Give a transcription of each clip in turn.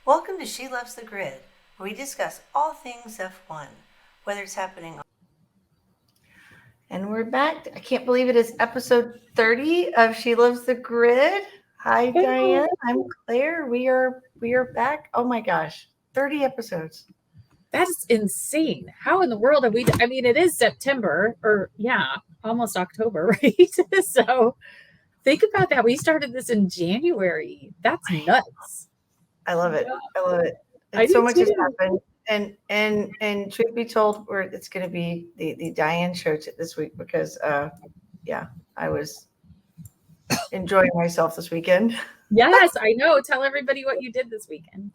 Welcome to She Loves the Grid, where we discuss all things F1, whether it's happening. And we're back. I can't believe it is episode 30 of She Loves the Grid. Hi, Diane. I'm Claire. We are back. Oh my gosh, 30 episodes. That's insane. How in the world are we? I mean, it is September, or almost October, right? So think about that. We started this in January. That's nuts. I love it. I love it. I And do so much has too. happened. And truth be told, it's going to be the Diane show this week because, I was enjoying myself this weekend. Yes, I know. Tell everybody what you did this weekend.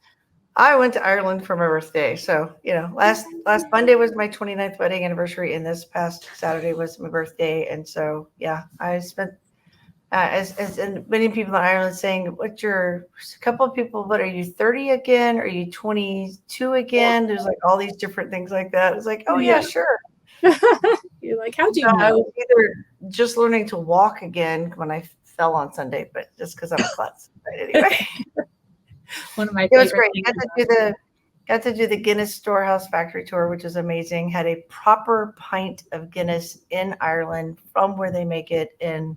I went to Ireland for my birthday. So, last Monday was my 29th wedding anniversary, and this past Saturday was my birthday. And so, I spent, as and many people in Ireland saying, a couple of people, what are you, 30 again? Are you 22 again? There's like all these different things like that. It's like, oh, yeah, sure. You're like, how'd you So know? I was either just learning to walk again when I fell on Sunday, but just because I'm a klutz. But anyway. One of my It was favorite great. things. Got to do the Guinness Storehouse factory tour, which is amazing. Had a proper pint of Guinness in Ireland from where they make it, and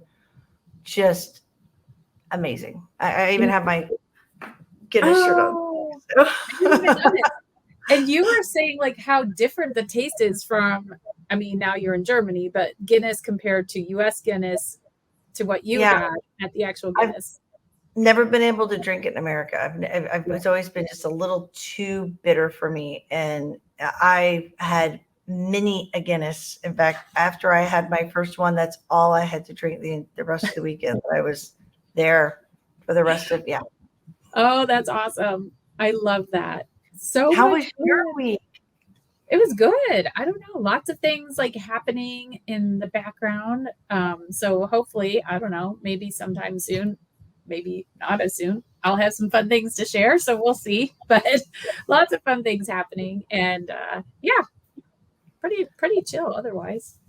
just amazing. I even have my Guinness shirt on. So. I didn't even know it. And you were saying like how different the taste is from, I mean, now you're in Germany, but Guinness compared to US Guinness to what you had at the actual Guinness. Never been able to drink it in America. It's always been just a little too bitter for me. And I had many a Guinness. In fact, after I had my first one, that's all I had to drink the rest of the weekend. I was there for the rest of, Oh, that's awesome. I love that. So how much was your week? It was good. I don't know. Lots of things like happening in the background. So hopefully, I don't know, maybe sometime soon, maybe not as soon, I'll have some fun things to share. So we'll see. But lots of fun things happening. And pretty chill otherwise.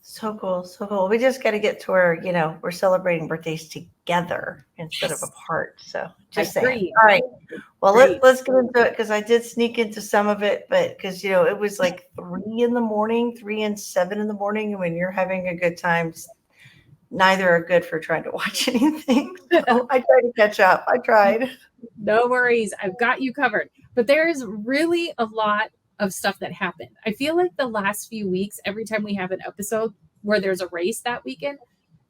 So cool. So cool. We just got to get to where, we're celebrating birthdays together instead of apart. So just saying. All right. Well, let's get into it because I did sneak into some of it, but because, it was like 3 in the morning, 3 and 7 in the morning. And when you're having a good time, neither are good for trying to watch anything. So I tried to catch up. I tried. No worries. I've got you covered. But there is really a lot of stuff that happened. I feel like the last few weeks, every time we have an episode where there's a race that weekend,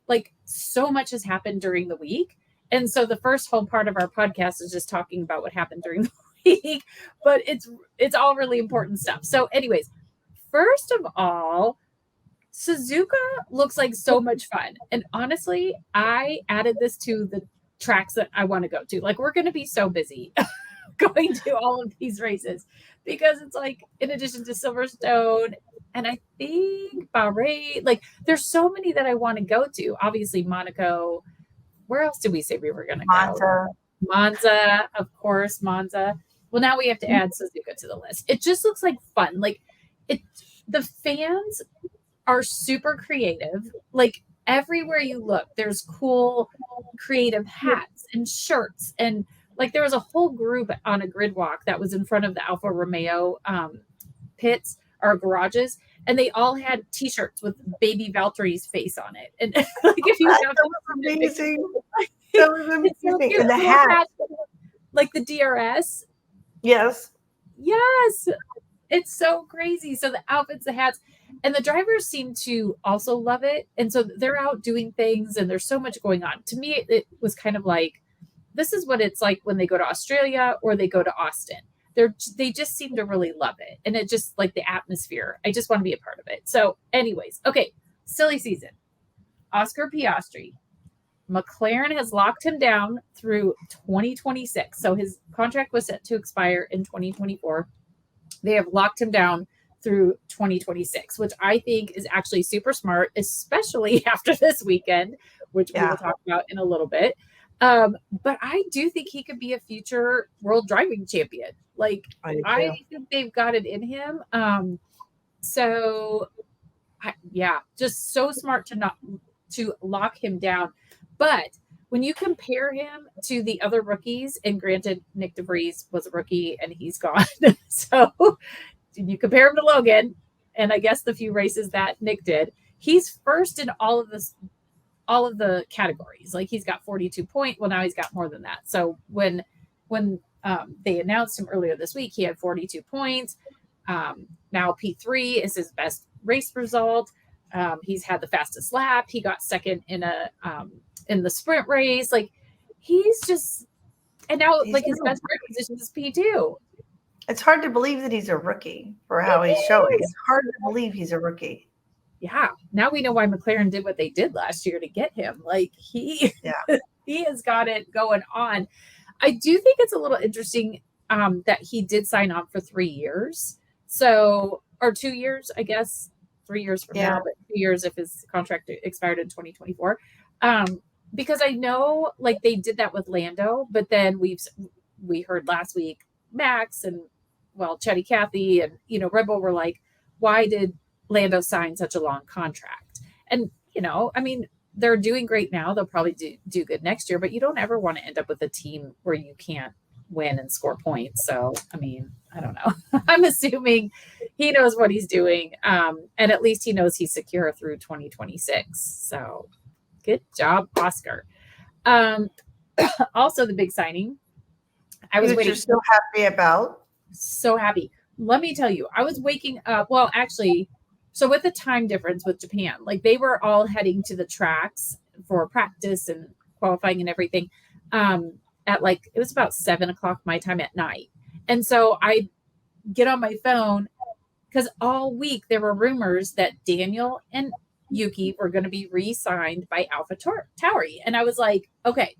like so much has happened during the week. And so the first whole part of our podcast is just talking about what happened during the week, but it's all really important stuff. So anyways, first of all, Suzuka looks like so much fun. And honestly, I added this to the tracks that I want to go to. Like we're going to be so busy going to all of these races because it's like in addition to Silverstone and I think Bahrain, like there's so many that I want to go to. Obviously Monaco. Where else did we say we were going to go? Monza, of course, Monza. Well, now we have to add Suzuka to the list. It just looks like fun. Like the fans are super creative. Like everywhere you look, there's cool creative hats and shirts and like there was a whole group on a grid walk that was in front of the Alfa Romeo pits or garages, and they all had T-shirts with baby Valtteri's face on it. And like if you have that was amazing. That was amazing. So and the hat, like the DRS. Yes, it's so crazy. So the outfits, the hats, and the drivers seem to also love it, and so they're out doing things, and there's so much going on. To me, it was kind of like, this is what it's like when they go to Australia or they go to Austin. They just seem to really love it. And it just like the atmosphere. I just want to be a part of it. So anyways, okay. Silly season. Oscar Piastri. McLaren has locked him down through 2026. So his contract was set to expire in 2024. They have locked him down through 2026, which I think is actually super smart, especially after this weekend, which we will talk about in a little bit. But I do think he could be a future world driving champion. Like I think they've got it in him. Just so smart to lock him down. But when you compare him to the other rookies, and granted, Nick DeVries was a rookie and he's gone. So you compare him to Logan, and I guess the few races that Nick did, he's first in all of the categories. Like he's got 42 points. Well, now he's got more than that. So when they announced him earlier this week, he had 42 points. Now P3 is his best race result. He's had the fastest lap. He got second in the sprint race. Like he's just, and now like his best position is P2. It's hard to believe that he's a rookie for how he's showing. It's hard to believe he's a rookie. Yeah. Now we know why McLaren did what they did last year to get him. Like he has got it going on. I do think it's a little interesting that he did sign on for 3 years. So, or 2 years, I guess, 3 years from now, but 2 years if his contract expired in 2024. Because I know like they did that with Lando, but then we heard last week Max and Chetty Cathy and Red Bull were like, why did Lando sign such a long contract? And I mean, they're doing great now. They'll probably do good next year, but you don't ever want to end up with a team where you can't win and score points. So I mean, I don't know. I'm assuming he knows what he's doing, and at least he knows he's secure through 2026. So good job, Oscar. Also the big signing. I was waiting. You're so happy about. So happy. Let me tell you, I was waking up. Well, actually, so with the time difference with Japan, like they were all heading to the tracks for practice and qualifying and everything. At like, it was about 7:00 my time at night. And so I get on my phone because all week there were rumors that Daniel and Yuki were going to be re-signed by AlphaTauri. And I was like, okay,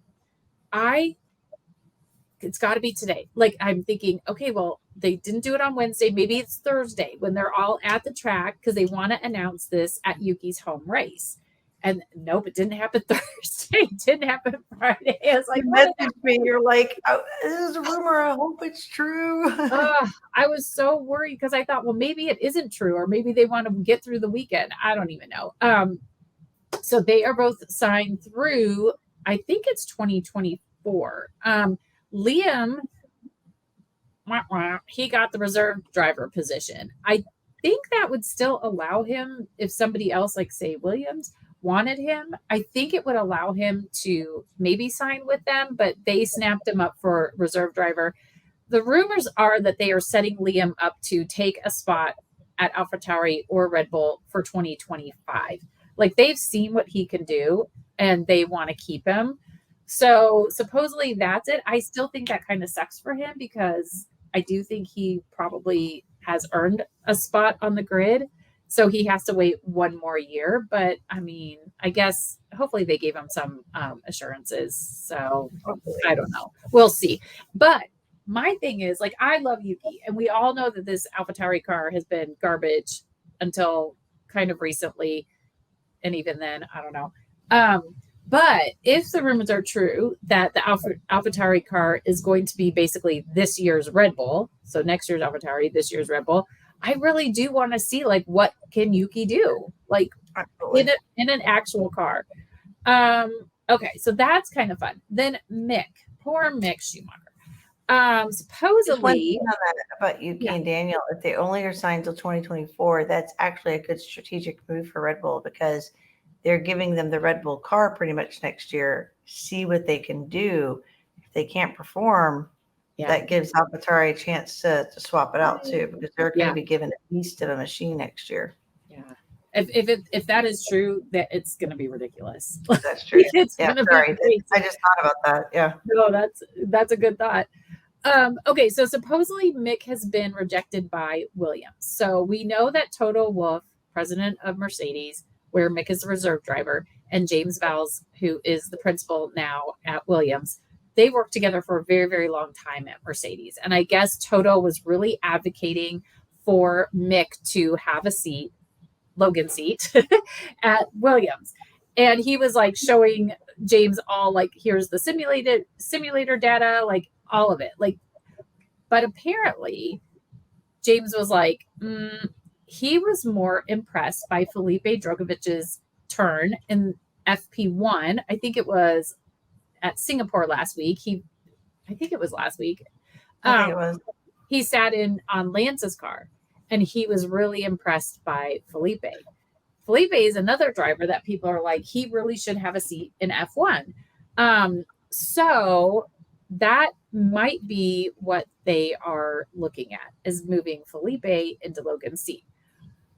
it's got to be today. Like I'm thinking, okay, well, they didn't do it on Wednesday. Maybe it's Thursday when they're all at the track because they want to announce this at Yuki's home race. And nope, it didn't happen Thursday. It didn't happen Friday. I was like, you messaged me. You're like, oh, this is a rumor. I hope it's true. I was so worried because I thought, well, maybe it isn't true, or maybe they want to get through the weekend. I don't even know. So they are both signed through, I think it's 2024. Liam, he got the reserve driver position. I think that would still allow him, if somebody else, like say Williams, wanted him, I think it would allow him to maybe sign with them, but they snapped him up for reserve driver. The rumors are that they are setting Liam up to take a spot at AlphaTauri or Red Bull for 2025. Like they've seen what he can do and they want to keep him. So supposedly that's it. I still think that kind of sucks for him because I do think he probably has earned a spot on the grid. So he has to wait 1 more year. But I mean, I guess hopefully they gave him some assurances. So I don't know. We'll see. But my thing is, like, I love Yuki. And we all know that this AlphaTauri car has been garbage until kind of recently. And even then, I don't know. But if the rumors are true that the AlphaTauri car is going to be basically this year's Red Bull, so next year's AlphaTauri, this year's Red Bull, I really do want to see like what can Yuki do, like in an actual car. Okay, so that's kind of fun. Then Mick, poor Mick Schumacher. Supposedly about Yuki and Daniel, if they only are signed till 2024, that's actually a good strategic move for Red Bull because they're giving them the Red Bull car pretty much next year. See what they can do. If they can't perform, that gives AlphaTauri a chance to swap it out too, because they're going to be given a beast of a machine next year. Yeah. If that is true, that it's going to be ridiculous. That's true. It's going to be crazy. I just thought about that. Yeah. No, that's a good thought. Okay, so supposedly Mick has been rejected by Williams. So we know that Toto Wolff, president of Mercedes, where Mick is the reserve driver, and James Vowles, who is the principal now at Williams, they worked together for a very, very long time at Mercedes. And I guess Toto was really advocating for Mick to have a seat, Logan's seat, at Williams. And he was like showing James all like, here's the simulator data, like all of it. Like, but apparently James was like, he was more impressed by Felipe Drogovic's turn in FP1. I think it was at Singapore last week. I think it was last week. I think it was. He sat in on Lance's car, and he was really impressed by Felipe. Felipe is another driver that people are like, he really should have a seat in F1. So that might be what they are looking at, is moving Felipe into Logan's seat.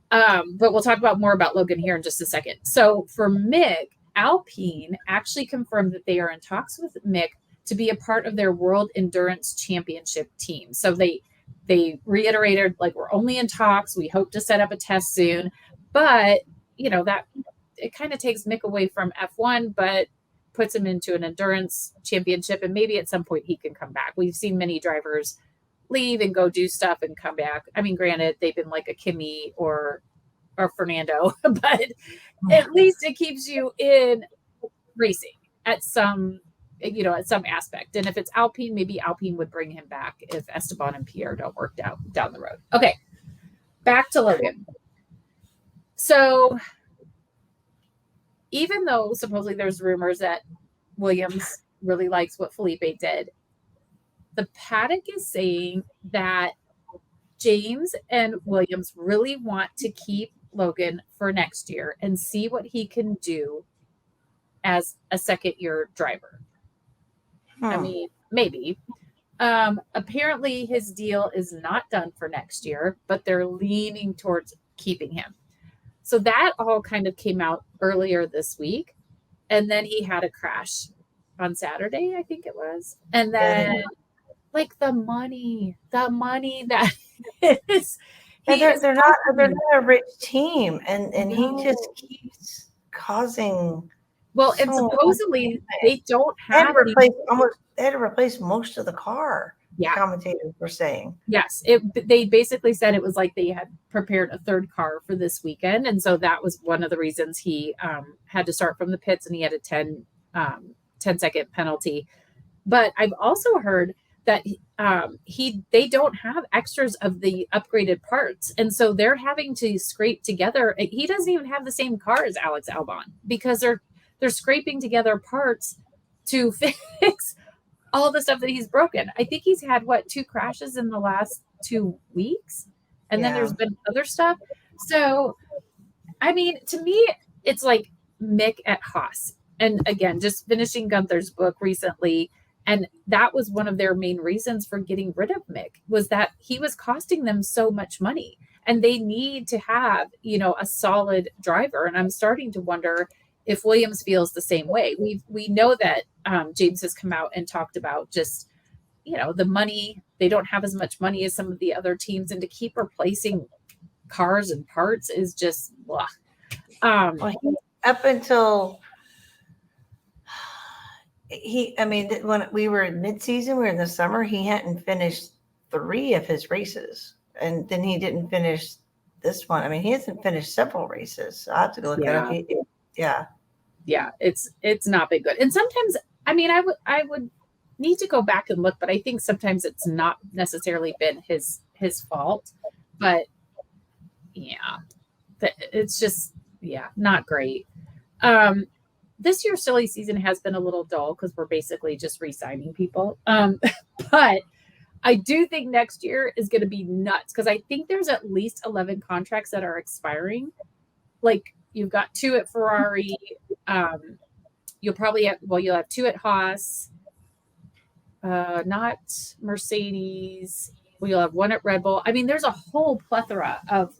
But we'll talk more about Logan here in just a second. So for Mick, Alpine actually confirmed that they are in talks with Mick to be a part of their World Endurance Championship team. So they reiterated, like, we're only in talks. We hope to set up a test soon. But, that it kind of takes Mick away from F1, but puts him into an endurance championship. And maybe at some point he can come back. We've seen many drivers leave and go do stuff and come back. I mean, granted, they've been like a Kimi or Fernando, but at least it keeps you in racing at some aspect. And if it's Alpine, maybe Alpine would bring him back if Esteban and Pierre don't work down the road. Okay, back to Logan. So even though supposedly there's rumors that Williams really likes what Felipe did, the paddock is saying that James and Williams really want to keep Logan for next year and see what he can do as a second-year driver. I mean, maybe. Apparently his deal is not done for next year, but they're leaning towards keeping him. So that all kind of came out earlier this week. And then he had a crash on Saturday, I think it was. And then like the money that is. They're not a rich team. And he just keeps causing. Well, and supposedly they don't have they had to replace most of the car. Yeah, commentators were saying. Yes, they basically said it was like they had prepared a third car for this weekend, and so that was one of the reasons he had to start from the pits, and he had a 10-second penalty. But I've also heard that they don't have extras of the upgraded parts, and so they're having to scrape together. He doesn't even have the same car as Alex Albon because they're scraping together parts to fix all the stuff that he's broken. I think he's had 2 crashes in the last 2 weeks, and then there's been other stuff. So, I mean, to me, it's like Mick at Haas, and again, just finishing Gunther's book recently. And that was one of their main reasons for getting rid of Mick, was that he was costing them so much money, and they need to have, a solid driver. And I'm starting to wonder if Williams feels the same way. We know that James has come out and talked about just, the money. They don't have as much money as some of the other teams, and to keep replacing cars and parts is just blah. Up until when we were in mid-season, we were in the summer, he hadn't finished 3 of his races, and then he didn't finish this one. I mean, he hasn't finished several races. I have to go look at it. Yeah, it's not been good. And sometimes, I mean, I would need to go back and look, but I think sometimes it's not necessarily been his fault. But yeah, it's just not great. This year's silly season has been a little dull because we're basically just re-signing people. But I do think next year is going to be nuts, because I think there's at least 11 contracts that are expiring. Like, you've got 2 at Ferrari. You'll have 2 at Haas. Not Mercedes. You'll have 1 at Red Bull. I mean, there's a whole plethora of.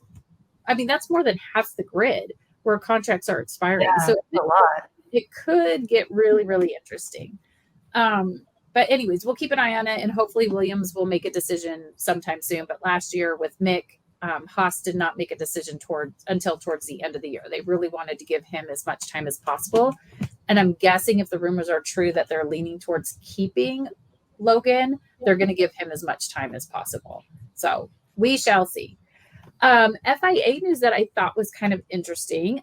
I mean, that's more than half the grid where contracts are expiring. Yeah, so a lot. It could get really, really interesting. But anyways, we'll keep an eye on it, and hopefully Williams will make a decision sometime soon. But last year with Mick, Haas did not make a decision until towards the end of the year. They really wanted to give him as much time as possible. And I'm guessing if the rumors are true that they're leaning towards keeping Logan, they're going to give him as much time as possible. So we shall see. FIA news that I thought was kind of interesting.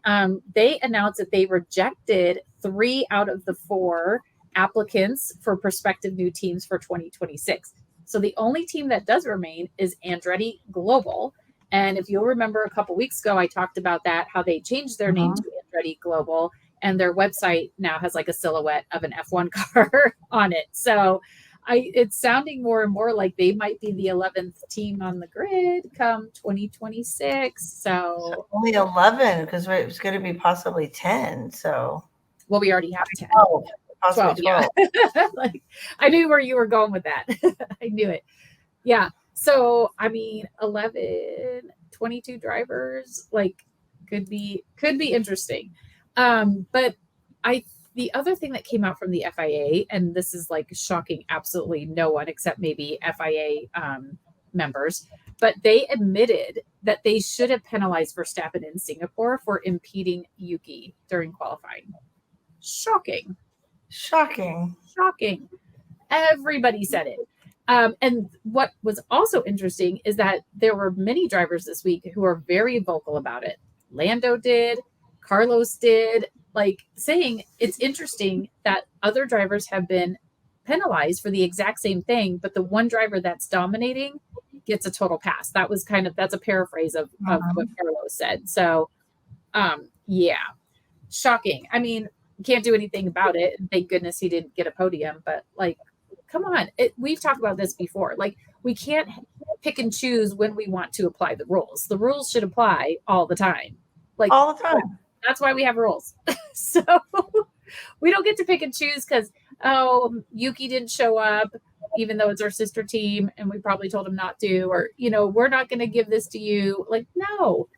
They announced that they rejected 3 out of the 4 applicants for prospective new teams for 2026. So the only team that does remain is Andretti Global. And if you'll remember a couple weeks ago, I talked about that, how they changed their name to Andretti Global. and their website now has like a silhouette of an F1 car on it. So it's sounding more and more like they might be the 11th team on the grid come 2026. So only 11, because it was going to be possibly 10. So, well, we already have 10. 12, possibly 12. Yeah. Like, I knew where you were going with that. I knew it. Yeah. So, I mean, 11, 22 drivers, like, could be interesting. But the other thing that came out from the FIA, and this is like shocking absolutely no one except maybe FIA members, but they admitted that they should have penalized Verstappen in Singapore for impeding Yuki during qualifying. Shocking. Everybody said it. And what was also interesting is that there were many drivers this week who are very vocal about it. Lando did, Carlos did, like saying it's interesting that other drivers have been penalized for the exact same thing, but the one driver that's dominating gets a total pass. That's a paraphrase of what Carlos said. So, yeah, shocking. I mean, can't do anything about it. Thank goodness he didn't get a podium, but like, come on. We've talked about this before. Like, we can't pick and choose when we want to apply the rules. The rules should apply all the time. Like, all the time. That's why we have rules. So we don't get to pick and choose because, Yuki didn't show up, even though it's our sister team, and we probably told him not to, or, we're not going to give this to you. Like, no,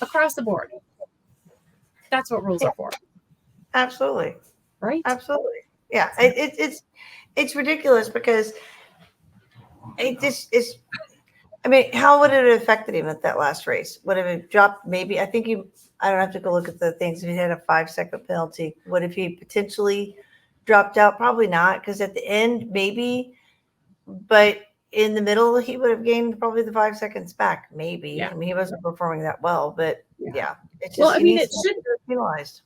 across the board. That's what rules are for. Absolutely. Right? Absolutely. Yeah. It's ridiculous because I mean, how would it have affected him at that last race? Would it dropped? Maybe. I don't have to go look at the things. If he had a 5-second penalty, would if he potentially dropped out? Probably not, because at the end, maybe. But in the middle, he would have gained probably the 5 seconds back. Maybe. Yeah. I mean, he wasn't performing that well, but yeah. It's just, well, I mean, it should be penalized.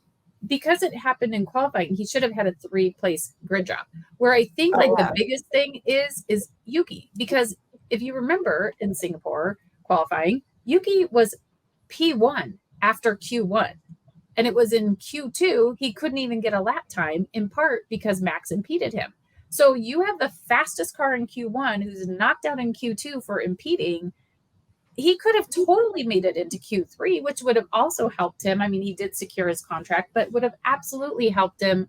Because it happened in qualifying, he should have had a 3-place grid drop. Where I think the biggest thing is Yuki, because if you remember in Singapore qualifying, Yuki was P1 after Q1, and it was in Q2 he couldn't even get a lap time, in part because Max impeded him. So you have the fastest car in Q1 who's knocked out in Q2 for impeding. He could have totally made it into Q3, which would have also helped him. I mean, he did secure his contract, but would have absolutely helped him,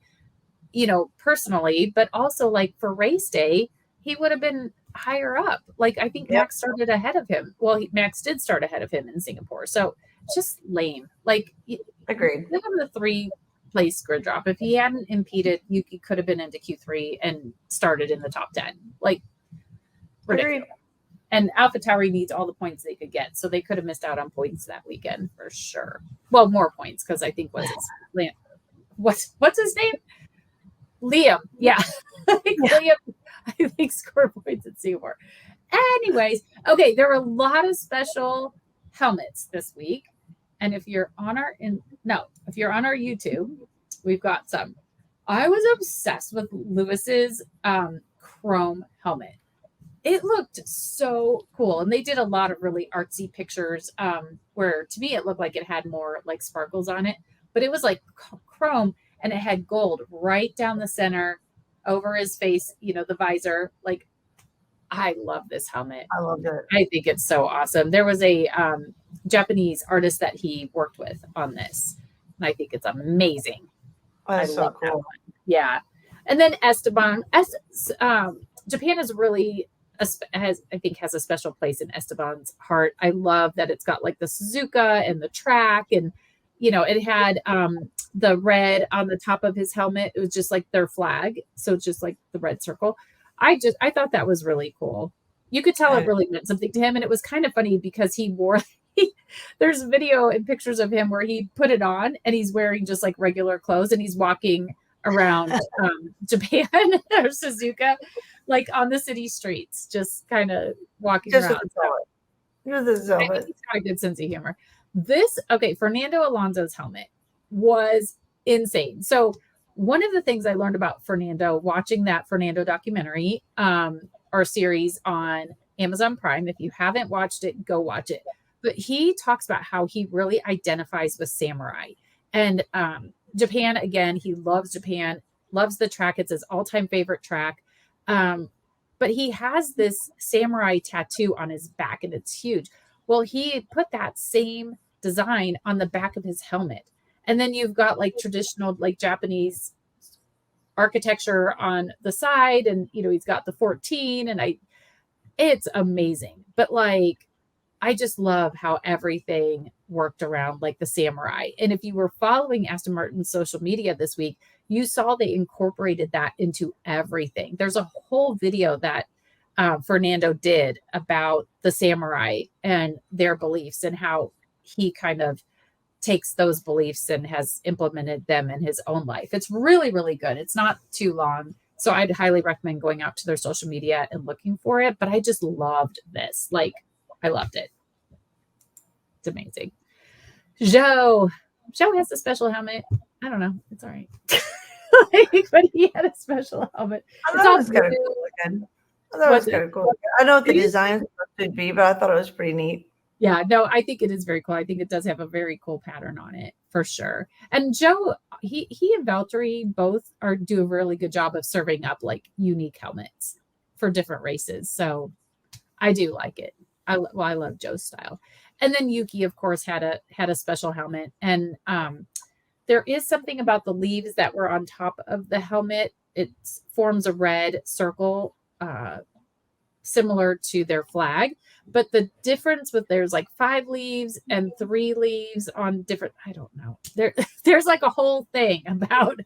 personally, but also like for race day, he would have been higher up. Like, I think Max started ahead of him. Well, Max did start ahead of him in Singapore. So just lame. Like, agreed. Give him the 3-place grid drop. If he hadn't impeded, Yuki could have been into Q3 and started in the top 10. Like, ridiculous. Agreed. And AlphaTauri needs all the points they could get. So they could have missed out on points that weekend for sure. Well, more points, because I think what's his name? Liam. Yeah. Liam, I think, scored points at Singapore. Anyways, okay, there were a lot of special helmets this week. And if you're on our YouTube, we've got some. I was obsessed with Lewis's chrome helmet. It looked so cool. And they did a lot of really artsy pictures where, to me, it looked like it had more like sparkles on it. But it was like chrome, and it had gold right down the center over his face, the visor. Like, I love this helmet. I love it. I think it's so awesome. There was a Japanese artist that he worked with on this, and I think it's amazing. That's so cool. Yeah. And then Esteban. Japan is really... has a special place in Esteban's heart. I love that it's got like the Suzuka and the track, and it had the red on the top of his helmet. It was just like their flag, so it's just like the red circle. I thought that was really cool. You could tell it really meant something to him, and it was kind of funny because there's video and pictures of him where he put it on and he's wearing just like regular clothes, and he's walking around Japan or Suzuka, like on the city streets, just kind of walking around. I think he's got a good sense of humor. Fernando Alonso's helmet was insane. So one of the things I learned about Fernando watching that Fernando documentary or series on Amazon Prime, if you haven't watched it, go watch it. But he talks about how he really identifies with samurai. And Japan, again, he loves Japan, loves the track. It's his all-time favorite track. But he has this samurai tattoo on his back, and it's huge. Well, he put that same design on the back of his helmet. And then you've got like traditional, like Japanese architecture on the side. And, he's got the 14 and it's amazing. But like, I just love how everything worked around like the samurai. And if you were following Aston Martin's social media this week, you saw they incorporated that into everything. There's a whole video that Fernando did about the samurai and their beliefs and how he kind of takes those beliefs and has implemented them in his own life. It's really, really good. It's not too long. So I'd highly recommend going out to their social media and looking for it. But I just loved this. Like, I loved it. It's amazing. Joe has a special helmet. I don't know. It's all right. But he had a special helmet. I thought it was kind of cool looking. I know what the design should be, but I thought it was pretty neat. Yeah, no, I think it is very cool. I think it does have a very cool pattern on it for sure. And Joe, he and Valtteri both do a really good job of serving up like unique helmets for different races. So I do like it. I love Joe's style. And then Yuki, of course, had a special helmet. And there is something about the leaves that were on top of the helmet. It forms a red circle, similar to their flag. But the difference there's like 5 leaves and 3 leaves on different, I don't know. There's like a whole thing about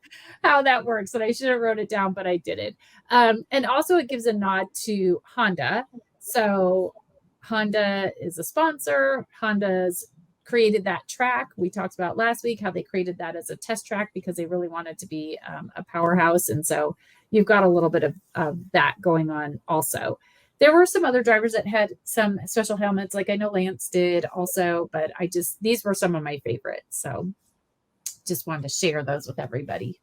how that works. And I should have wrote it down, but I didn't. And also it gives a nod to Honda. So Honda is a sponsor. Honda's created that track. We talked about last week how they created that as a test track because they really wanted to be a powerhouse. And so you've got a little bit of that going on also. There were some other drivers that had some special helmets, like I know Lance did also, but these were some of my favorites. So just wanted to share those with everybody.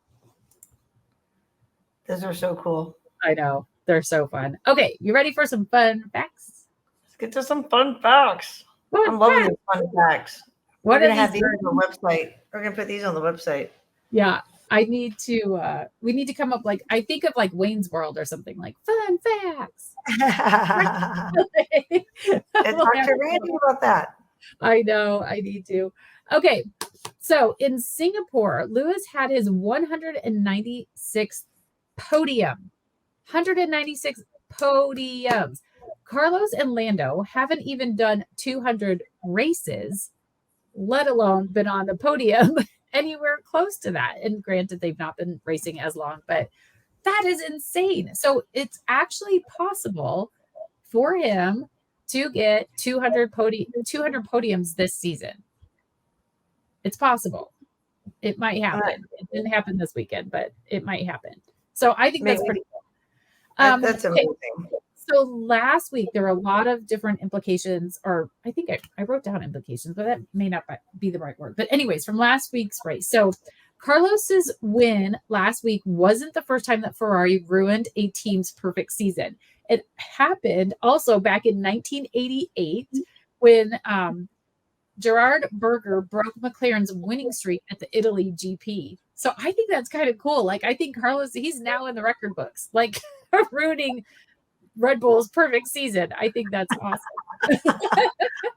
Those are so cool. I know. They're so fun. Okay. You ready for some fun facts? Let's get to some fun facts. I'm loving these fun facts. We're going to have these on the website. We're going to put these on the website. Yeah. we need to come up I think of Wayne's World or something like fun facts. Talk to Randy about that. I know, I need to. Okay, so in Singapore, Lewis had his 196th podium. 196 podiums. Carlos and Lando haven't even done 200 races, let alone been on the podium anywhere close to that. And granted, they've not been racing as long, but that is insane. So it's actually possible for him to get 200 podiums this season. It's possible. It might happen. It didn't happen this weekend, but it might happen. So I think that's pretty cool. That's amazing. So last week, there were a lot of different implications, or I think I wrote down implications, but that may not be the right word. But anyways, from last week's race. So Carlos's win last week wasn't the first time that Ferrari ruined a team's perfect season. It happened also back in 1988 when Gerard Berger broke McLaren's winning streak at the Italy GP. So I think that's kind of cool. I think Carlos, he's now in the record books, ruining Red Bull's perfect season. I think that's awesome.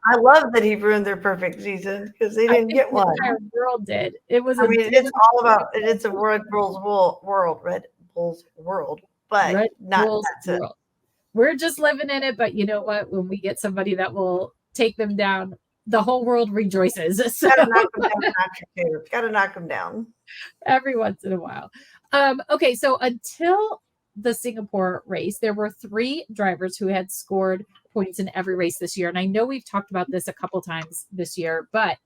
I love that he ruined their perfect season because they didn't get one. The entire world did. It was. It's all about it. It's a Red Bull's world, but Red not Bull's world. We're just living in it, but you know what? When we get somebody that will take them down, the whole world rejoices. So gotta knock them down every once in a while. Okay, so until the Singapore race, there were 3 drivers who had scored points in every race this year. And I know we've talked about this a couple times this year, but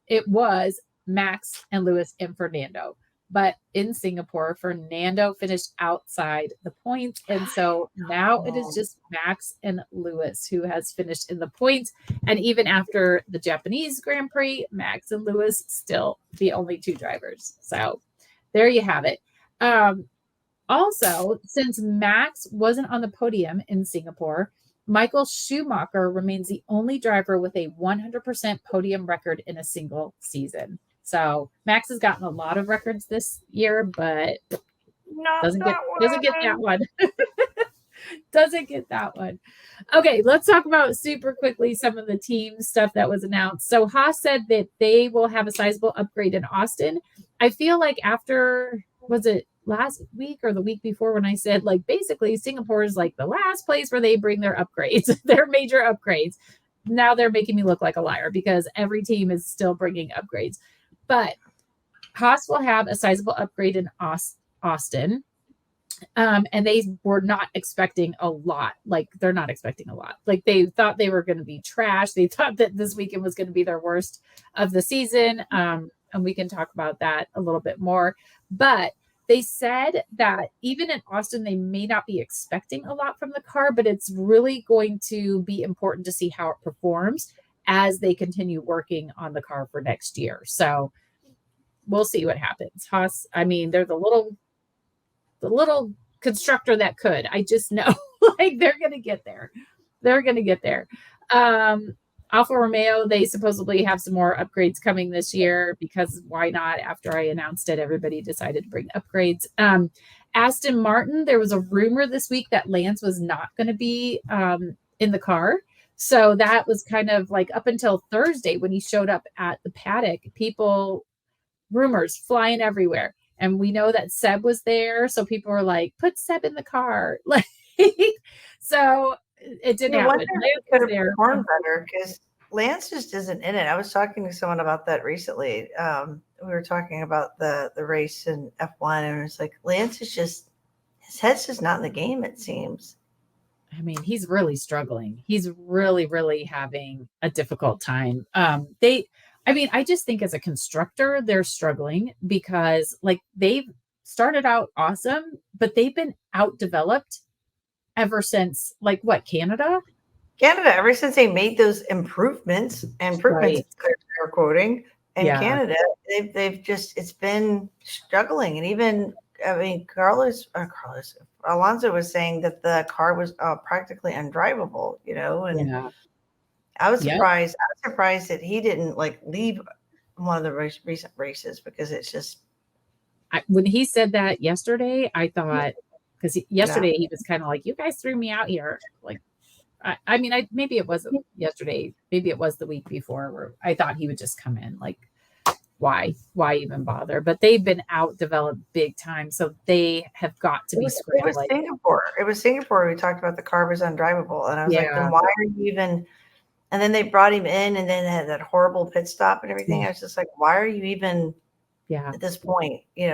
it was Max and Lewis and Fernando. But in Singapore, Fernando finished outside the points. And so now it is just Max and Lewis who has finished in the points. And even after the Japanese Grand Prix, Max and Lewis still the only 2 drivers. So there you have it. Also, since Max wasn't on the podium in Singapore, Michael Schumacher remains the only driver with a 100% podium record in a single season. So Max has gotten a lot of records this year, but doesn't get that one. Doesn't get that one. Okay, let's talk about super quickly some of the team stuff that was announced. So Haas said that they will have a sizable upgrade in Austin. I feel like after, was it last week or the week before when I said, like, basically Singapore is like the last place where they bring their upgrades, their major upgrades. Now they're making me look like a liar because every team is still bringing upgrades. But Haas will have a sizable upgrade in Austin. And they were not expecting a lot. Like, they're not expecting a lot. Like, they thought they were going to be trash. They thought that this weekend was going to be their worst of the season. And we can talk about that a little bit more. But they said that even in Austin, they may not be expecting a lot from the car, but it's really going to be important to see how it performs as they continue working on the car for next year. So we'll see what happens. Haas, I mean, they're the little constructor that could. I just know like they're going to get there. They're going to get there. Alfa Romeo, they supposedly have some more upgrades coming this year because why not? After I announced it, everybody decided to bring upgrades. Aston Martin, there was a rumor this week that Lance was not going to be in the car. So that was kind of like up until Thursday when he showed up at the paddock, rumors flying everywhere. And we know that Seb was there. So people were like, put Seb in the car. Like, so it didn't happen. Lance could have performed better because Lance just isn't in it. I was talking to someone about that recently. We were talking about the race in F1 and it's like, Lance is just, his head's just not in the game, it seems. I mean, he's really struggling. He's really, really having a difficult time. I just think as a constructor, they're struggling because like they've started out awesome, but they've been outdeveloped ever since like what, Canada, ever since they made those improvements right. They're quoting in Canada, they've just, it's been struggling. And even, I mean, Alonso was saying that the car was practically undrivable, and I was surprised. I was surprised that he didn't like leave one of the recent races because it's just. When he said that yesterday, I thought because yesterday he was kind of like, "You guys threw me out here." Like, maybe it wasn't yesterday. Maybe it was the week before where I thought he would just come in. Like, why even bother? But they've been outdeveloped big time, so they have got to be scrambling. It was Singapore. It was Singapore. We talked about the car was undrivable, and I was like, "Then why are you even?" And then they brought him in and then had that horrible pit stop and everything. I was just like, why are you even at this point? He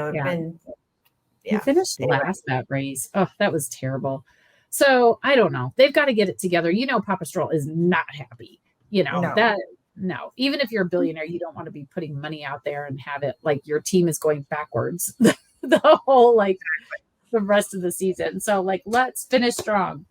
finished last that race. Oh, that was terrible. So I don't know. They've got to get it together. Papa Stroll is not happy. No. Even if you're a billionaire, you don't want to be putting money out there and have it like your team is going backwards the whole the rest of the season. So let's finish strong.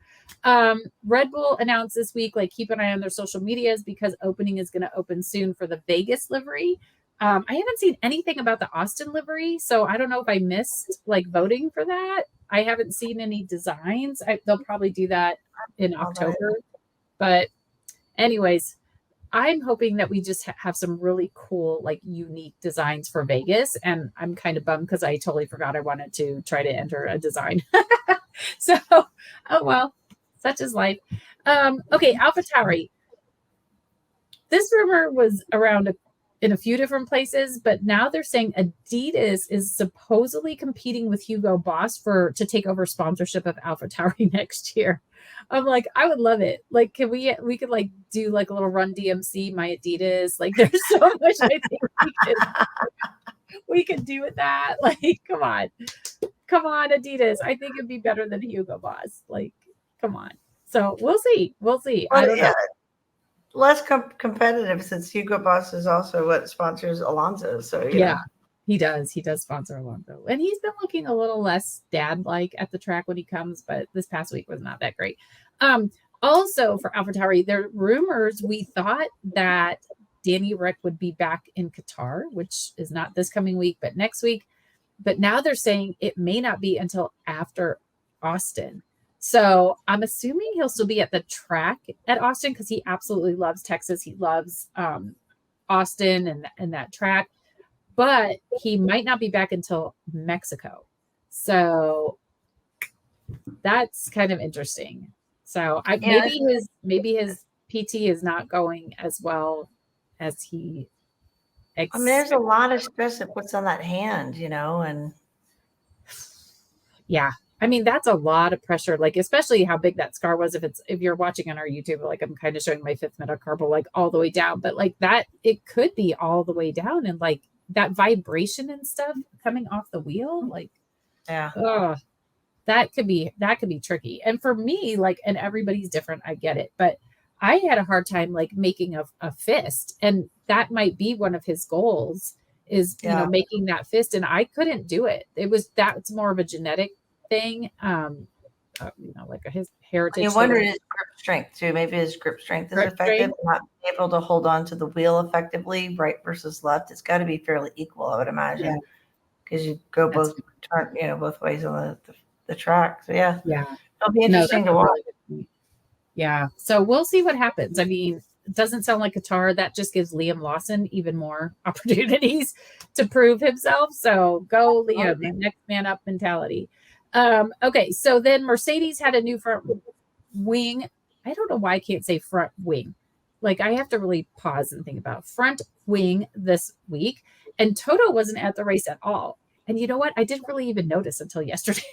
Red Bull announced this week, keep an eye on their social medias because opening is going to open soon for the Vegas livery. I haven't seen anything about the Austin livery, so I don't know if I missed voting for that. I haven't seen any designs. They'll probably do that in October. But anyways, I'm hoping that we just have some really cool, unique designs for Vegas. And I'm kind of bummed because I totally forgot I wanted to try to enter a design. So, oh well. Such is life. Okay, AlphaTauri. This rumor was around in a few different places, but now they're saying Adidas is supposedly competing with Hugo Boss to take over sponsorship of AlphaTauri next year. I'm like, I would love it. Can we could do a little Run DMC, my Adidas. There's so much I think we could do with that. Come on, Adidas. I think it'd be better than Hugo Boss. Come on. So we'll see. Well, I don't know. Less competitive since Hugo Boss is also what sponsors Alonso. So he does. He does sponsor Alonso. And he's been looking a little less dad-like at the track when he comes, but this past week was not that great. Also for AlphaTauri, there are rumors we thought that Danny Rick would be back in Qatar, which is not this coming week, but next week. But now they're saying it may not be until after Austin. So I'm assuming he'll still be at the track at Austin because he absolutely loves Texas. He loves Austin and that track. but he might not be back until Mexico. So that's kind of interesting. So maybe his PT is not going as well as he I mean, there's a lot of stress it puts on that hand, and yeah. I mean, that's a lot of pressure, like especially how big that scar was. If you're watching on our YouTube, like I'm kind of showing my fifth metacarpal like all the way down, but like that, it could be all the way down, and like that vibration and stuff coming off the wheel, like that could be tricky. And for me, like, and everybody's different, I get it, but I had a hard time like making a fist, and that might be one of his goals is making that fist, and I couldn't do it. That's more of a genetic thing, like his heritage. You wonder his grip strength too. Maybe his grip strength is effective, not able to hold on to the wheel effectively, right versus left. It's got to be fairly equal, I would imagine, because you go both ways on the track. So it'll be interesting to watch. Yeah, so we'll see what happens. I mean, it doesn't sound like Qatar. That just gives Liam Lawson even more opportunities to prove himself. So go Liam, next man up mentality. Okay, so then Mercedes had a new front wing. I don't know why I can't say front wing. Like I have to really pause and think about front wing this week. And Toto wasn't at the race at all. And you know what? I didn't really even notice until yesterday.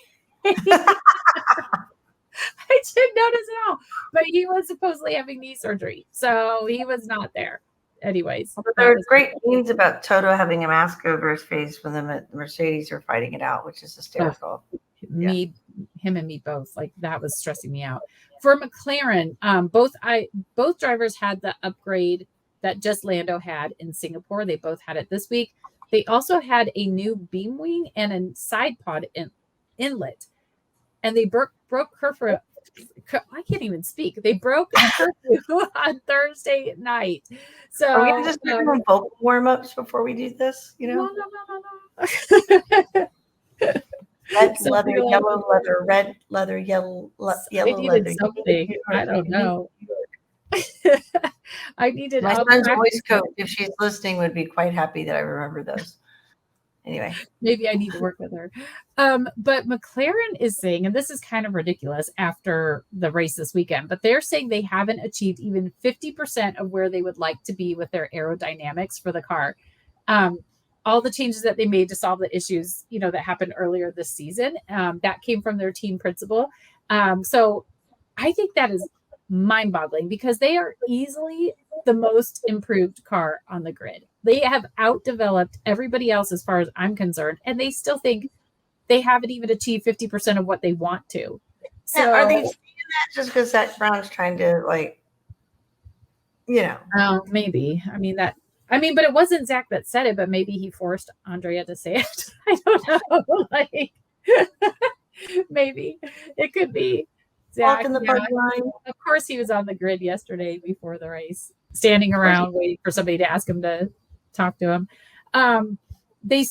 I didn't notice at all. But he was supposedly having knee surgery. So he was not there. Anyways. But there are great memes about Toto having a mask over his face when the Mercedes are fighting it out, which is hysterical. Him and me both. Like that was stressing me out. For McLaren, both drivers had the upgrade that just Lando had in Singapore. They both had it this week. They also had a new beam wing and a side pod inlet. And they broke curfew. I can't even speak. They broke curfew on Thursday night. So are we just doing vocal warm-ups before we do this? No. Red leather, yellow leather, red leather, yellow leather. Something. I don't know. I needed my son's voice coach, if she's listening, would be quite happy that I remember those. Anyway, maybe I need to work with her. But McLaren is saying, and this is kind of ridiculous after the race this weekend, but they're saying they haven't achieved even 50% of where they would like to be with their aerodynamics for the car. All the changes that they made to solve the issues, that happened earlier this season, that came from their team principal. So I think that is mind-boggling because they are easily the most improved car on the grid. They have outdeveloped everybody else as far as I'm concerned, and they still think they haven't even achieved 50% of what they want to. So are they saying that just because Zach Brown's trying to Oh, maybe. But it wasn't Zach that said it, but maybe he forced Andrea to say it. I don't know. Maybe it could be Zach. Of course, he was on the grid yesterday before the race, standing around waiting for somebody to ask him to talk to him. They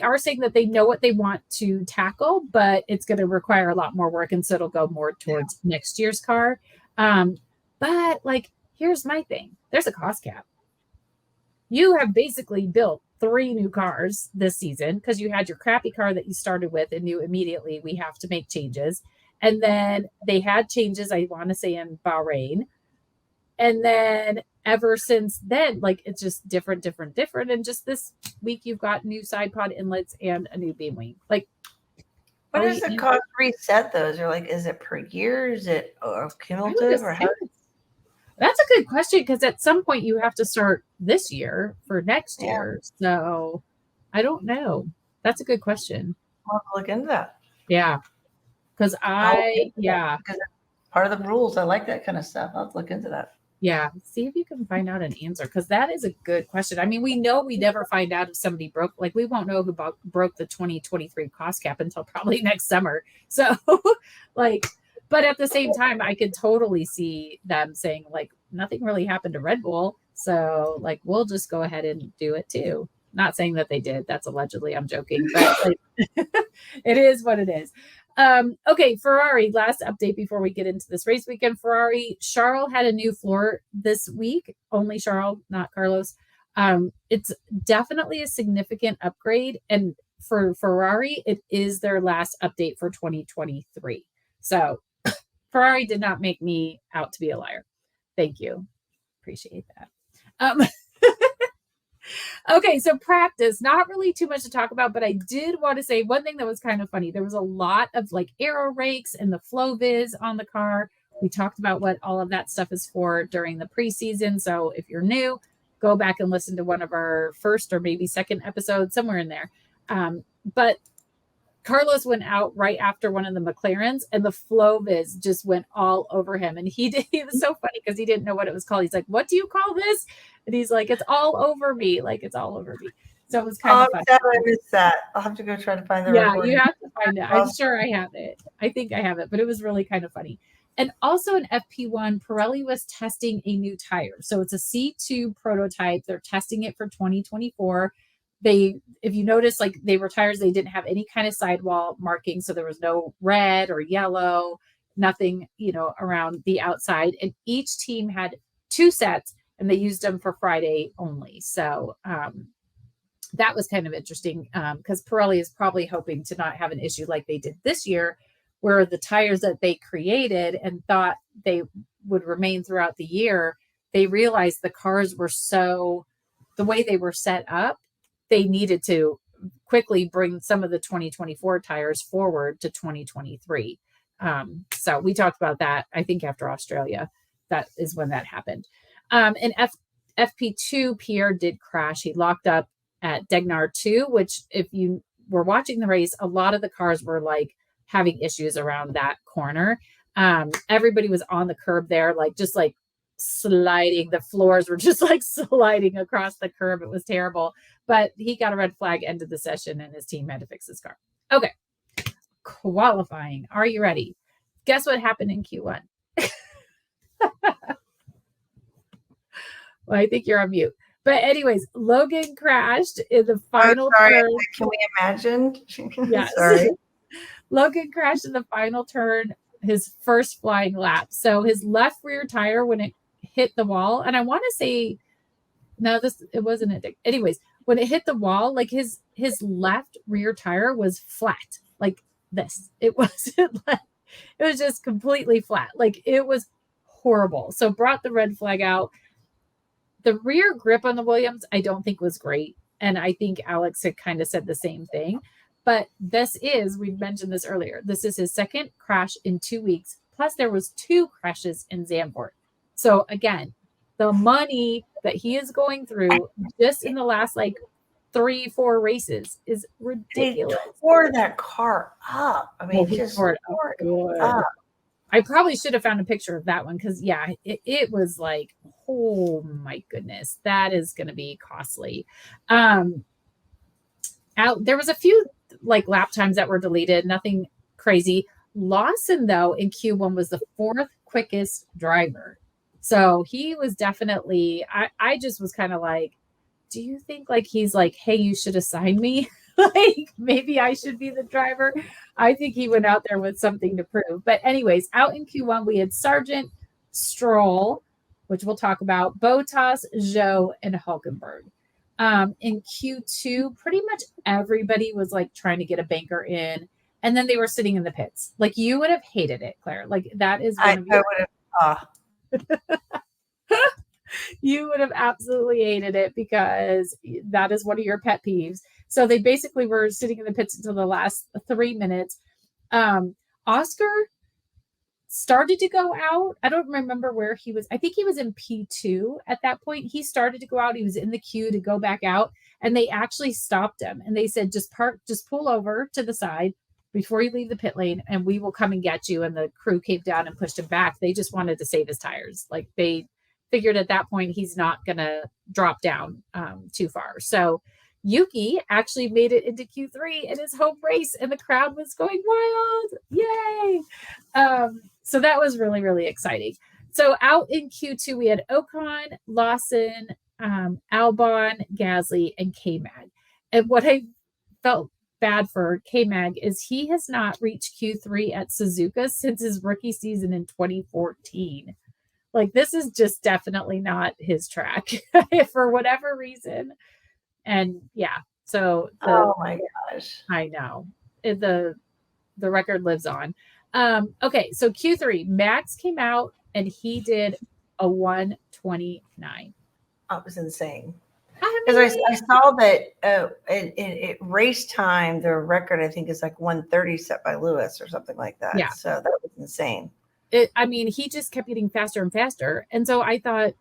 are saying that they know what they want to tackle, but it's going to require a lot more work, and so it'll go more towards next year's car. But here's my thing: there's a cost cap. You have basically built 3 new cars this season because you had your crappy car that you started with and knew immediately we have to make changes. And then they had changes, I want to say, in Bahrain. And then ever since then, it's just different. And just this week, you've got new side pod inlets and a new beam wing. What does the cost reset those? Or is it per year? Is it cumulative? Or how? That's a good question because at some point you have to start this year for next year. So I don't know. That's a good question. I'll have to look into that. Yeah. Because because part of the rules. I like that kind of stuff. I'll have to look into that. Yeah. See if you can find out an answer because that is a good question. I mean, we know we never find out if somebody broke, we won't know who broke the 2023 cost cap until probably next summer. So but at the same time, I could totally see them saying nothing really happened to Red Bull. So we'll just go ahead and do it too. Not saying that they did. That's allegedly, I'm joking, but it is what it is. Okay. Ferrari, last update before we get into this race weekend. Ferrari, Charles had a new floor this week. Only Charles, not Carlos. It's definitely a significant upgrade. And for Ferrari, it is their last update for 2023. So Ferrari did not make me out to be a liar. Thank you. Appreciate that. Okay, so practice, not really too much to talk about, but I did want to say one thing that was kind of funny. There was a lot of like aero rakes and the flow viz on the car. We talked about what all of that stuff is for during the preseason. So if you're new, go back and listen to one of our first or maybe second episodes, somewhere in there. But Carlos went out right after one of the McLarens and the flow viz just went all over him. And he was so funny because he didn't know what it was called. He's like, "What do you call this?" And he's like, "It's all over me." Like, it's all over me. So it was kind of funny. I missed that. I'll have to go try to find the recording. You have to find it. I'm sure I have it. I think I have it, but it was really kind of funny. And also in FP1, Pirelli was testing a new tire. So it's a C2 prototype. They're testing it for 2024. If you notice, like they were tires, they didn't have any kind of sidewall marking. So there was no red or yellow, nothing, around the outside. And each team had 2 sets and they used them for Friday only. So that was kind of interesting because Pirelli is probably hoping to not have an issue like they did this year, where the tires that they created and thought they would remain throughout the year, they realized the cars were the way they were set up, they needed to quickly bring some of the 2024 tires forward to 2023. So we talked about that, I think, after Australia. That is when that happened. In FP2, Pierre did crash. He locked up at Degnar 2, which if you were watching the race, a lot of the cars were like having issues around that corner. Everybody was on the curb there, just sliding. The floors were just like sliding across the curb. It was terrible, but he got a red flag, ended the session, and his team had to fix his car. Okay. Qualifying. Are you ready? Guess what happened in Q1? Well, I think you're on mute. But anyways, Logan crashed in the final turn. Can we imagine? Yes. Sorry. Logan crashed in the final turn, his first flying lap. So his left rear tire, when it hit the wall, and I want to say, no, it wasn't it. Anyways, when it hit the wall, like his left rear tire was flat, like this. It wasn't it was just completely flat. Like it was horrible. So brought the red flag out. The rear grip on the Williams, I don't think was great. And I think Alex had kind of said the same thing. But we mentioned this earlier, this is his second crash in 2 weeks. Plus there was 2 crashes in Zandvoort. So again, the money that he is going through just in the last 3-4 races is ridiculous. He tore that car up. I mean, he just tore it up. I probably should have found a picture of that one because, it was like, oh my goodness, that is going to be costly. There was a few lap times that were deleted, nothing crazy. Lawson, though, in Q1 was the 4th quickest driver. So he was definitely, I just was kind of like, do you think he's like, hey, you should assign me? Maybe I should be the driver. I think he went out there with something to prove. But anyways, out in Q1, we had Sargent, Stroll, which we'll talk about, Bottas, Zhou, and Hulkenberg. In Q2, pretty much everybody was trying to get a banker in, and then they were sitting in the pits. You would have hated it, Claire. That is one of your... You would have absolutely hated it because that is one of your pet peeves. So they basically were sitting in the pits until the last 3 minutes. Oscar started to go out. I don't remember where he was. I think he was in P2 at that point. He started to go out. He was in the queue to go back out, and they actually stopped him. And they said, just pull over to the side before you leave the pit lane, and we will come and get you. And the crew came down and pushed him back. They just wanted to save his tires. They figured at that point he's not going to drop down too far. So Yuki actually made it into Q3 in his home race, and the crowd was going wild. Yay! So that was really, really exciting. So out in Q2, we had Ocon, Lawson, Albon, Gasly, and K-Mag. And what I felt bad for K-Mag is he has not reached Q3 at Suzuka since his rookie season in 2014. Like, this is just definitely not his track for whatever reason. And yeah, so oh my gosh, I know the record lives on. Okay, so Q3, Max came out and he did a 129. that was insane. I Because mean, I saw that in race time, the record I think is like 130 set by Lewis or something like that. yeah. So that was insane. I mean, he just kept getting faster and faster. And so I thought,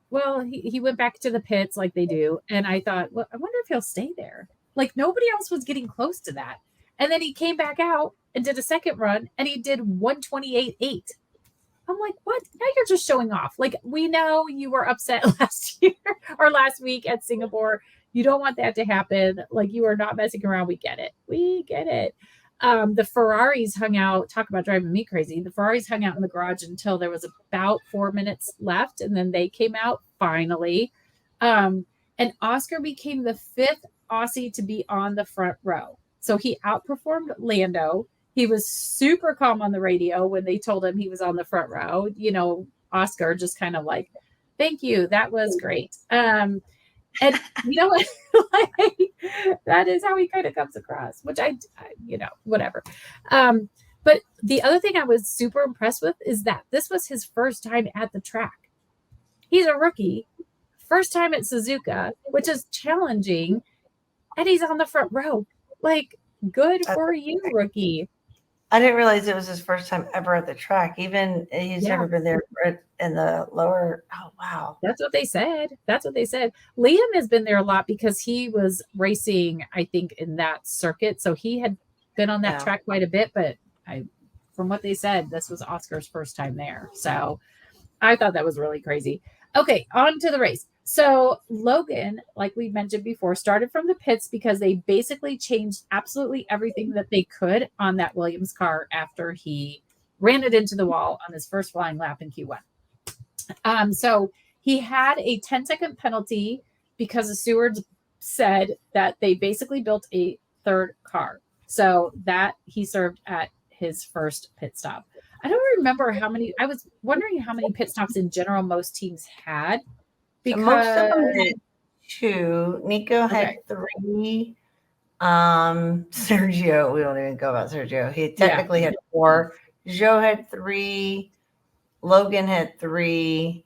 well, he went back to the pits like they do. And I thought, well, I wonder if he'll stay there. Like, nobody else was getting close to that. And then he came back out and did a second run and he did 128.8. I'm like, what? Now you're just showing off. Like, we know you were upset last year or last week at Singapore. You don't want that to happen. Like, you are not messing around. We get it. We get it. The Ferraris hung out. Talk about driving me crazy. The Ferraris hung out in the garage until there was about 4 minutes left, and then they came out finally. And Oscar became the 5th Aussie to be on the front row. So he outperformed Lando. He was super calm on the radio when they told him he was on the front row. You know, Oscar just kind of like, thank you. That was great. And you know what? Like, that is how he kind of comes across, which I whatever. But the other thing I was super impressed with is that this was his first time at the track. He's a rookie, first time at Suzuka, which is challenging, and he's on the front row. Like, good for you, rookie. I didn't realize it was his first time ever at the track. Even he's never been there in the lower. Oh, wow. That's what they said. Liam has been there a lot because he was racing, I think, in that circuit. So he had been on that track quite a bit. But from what they said, this was Oscar's first time there. So I thought that was really crazy. Okay, on to the race. So Logan, like we mentioned before, started from the pits because they basically changed absolutely everything that they could on that Williams car after he ran it into the wall on his first flying lap in Q1. So he had a 10-second penalty because the stewards said that they basically built a third car. So that he served at his first pit stop. I don't remember how many. I was wondering how many pit stops in general most teams had. Because most of them had 2. Nico had 3. Sergio, we don't even go about Sergio. He technically had 4. Joe had 3. Logan had 3.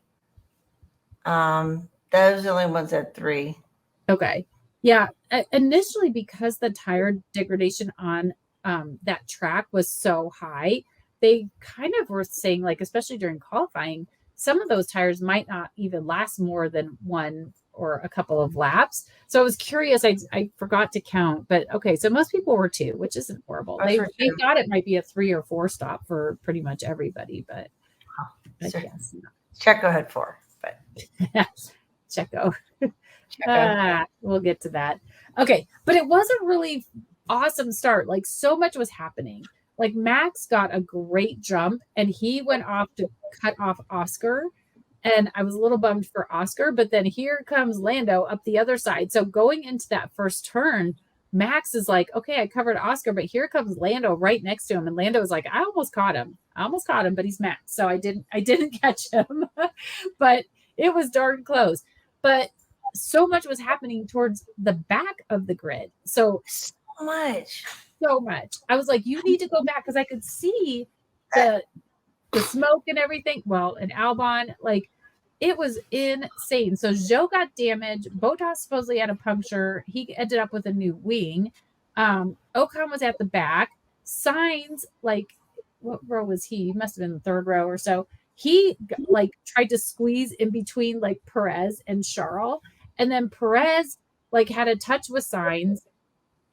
Those are the only ones that had 3. Okay. Yeah. Initially, because the tire degradation on that track was so high, they kind of were saying, like, especially during qualifying, some of those tires might not even last more than 1 or a couple of laps. So I was curious. I forgot to count, but okay. So most people were 2, which isn't horrible. They thought it might be a 3 or 4 stop for pretty much everybody, but I guess not. Checo had 4, but Checo. We'll get to that. Okay. But it was a really awesome start. Like, so much was happening. Like, Max got a great jump and he went off to cut off Oscar. And I was a little bummed for Oscar, but then here comes Lando up the other side. So going into that first turn, Max is like, okay, I covered Oscar, but here comes Lando right next to him. And Lando was like, I almost caught him, but he's Max. So I didn't catch him, but it was darn close. But so much was happening towards the back of the grid. So much. I was like, you need to go back because I could see the smoke and everything. Well, and Albon, like, it was insane. So Joe got damaged. Bottas supposedly had a puncture. He ended up with a new wing. Ocon was at the back. Sainz, like, what row was he? He must have been the 3rd row or so. He like tried to squeeze in between like Perez and Charles. And then Perez like had a touch with Sainz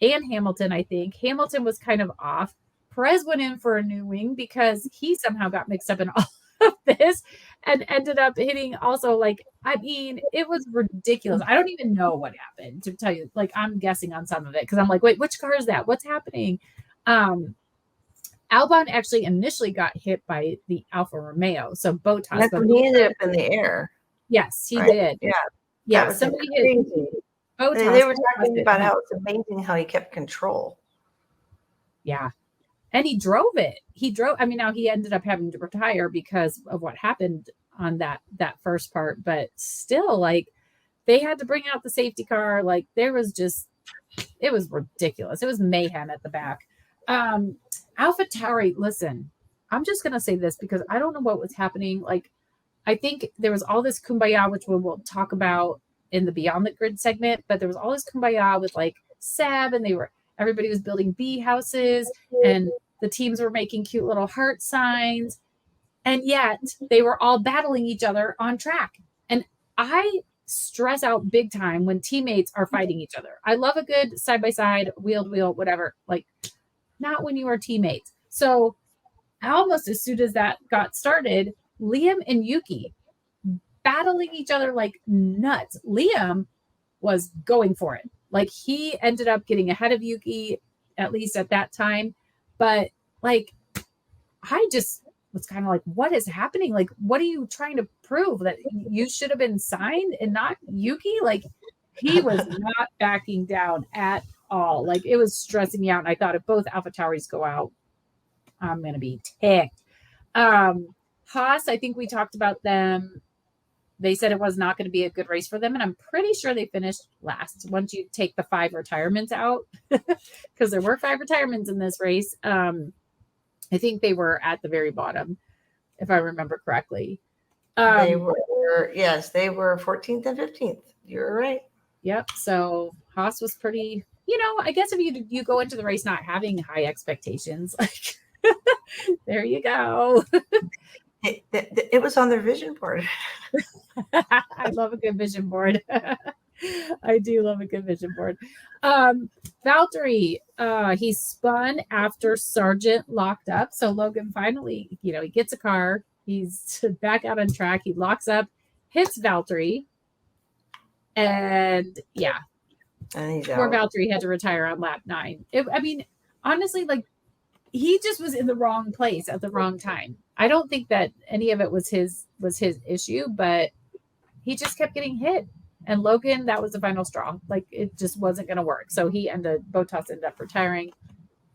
and Hamilton, I think. Hamilton was kind of off. Perez went in for a new wing because he somehow got mixed up in all of this and ended up hitting also, like, I mean, it was ridiculous. I don't even know what happened, to tell you. Like, I'm guessing on some of it because I'm like, wait, which car is that? What's happening? Albon actually initially got hit by the Alfa Romeo. So Bottas. He ended up in the air. Yes, he did. Yeah. Somebody hit Bottas. They were talking about how it's amazing how he kept control. Yeah. And he drove it. I mean, now he ended up having to retire because of what happened that first part, but still, like, they had to bring out the safety car. Like, it was ridiculous. It was mayhem at the back. AlphaTauri, listen, I'm just gonna say this because I don't know what was happening. Like, I think there was all this kumbaya, which we'll talk about in the Beyond the Grid segment, but there was all this kumbaya with like Seb, and everybody was building bee houses, and the teams were making cute little heart signs, and yet they were all battling each other on track. And I stress out big time when teammates are fighting each other. I love a good side by side, wheel to wheel, whatever. Like, not when you are teammates. So almost as soon as that got started, Liam and Yuki battling each other like nuts. Liam was going for it. Like, he ended up getting ahead of Yuki, at least at that time. But like, I just was kind of like, what is happening? Like, what are you trying to prove? That you should have been signed and not Yuki? Like, he was not backing down at all. Like, it was stressing me out. And I thought if both AlphaTauris go out, I'm going to be ticked. Haas, I think we talked about them. They said it was not going to be a good race for them. And I'm pretty sure they finished last once you take the 5 retirements out, because there were 5 retirements in this race. I think they were at the very bottom, if I remember correctly. They were 14th and 15th. You're right. Yep. So Haas was pretty, I guess if you go into the race not having high expectations, like, there you go. It was on their vision board. I love a good vision board. I do love a good vision board. Valtteri, he spun after Sargent locked up. So Logan finally, he gets a car. He's back out on track. He locks up, hits Valtteri. And yeah, and poor Valtteri had to retire on lap 9. Honestly, like, he just was in the wrong place at the wrong time. I don't think that any of it was his issue, but he just kept getting hit. And Logan, that was the final straw. Like, it just wasn't going to work. So Bottas ended up retiring.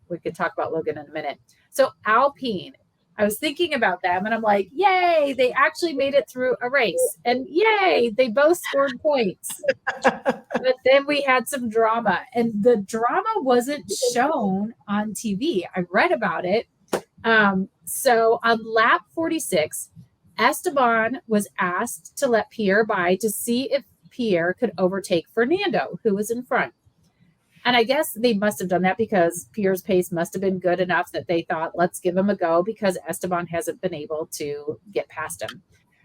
We could talk about Logan in a minute. So Alpine, I was thinking about them and I'm like, yay, they actually made it through a race. And yay, they both scored points. But then we had some drama, and the drama wasn't shown on TV. I read about it. So on lap 46, Esteban was asked to let Pierre by to see if Pierre could overtake Fernando, who was in front. And I guess they must have done that because Pierre's pace must have been good enough that they thought, let's give him a go, because Esteban hasn't been able to get past him.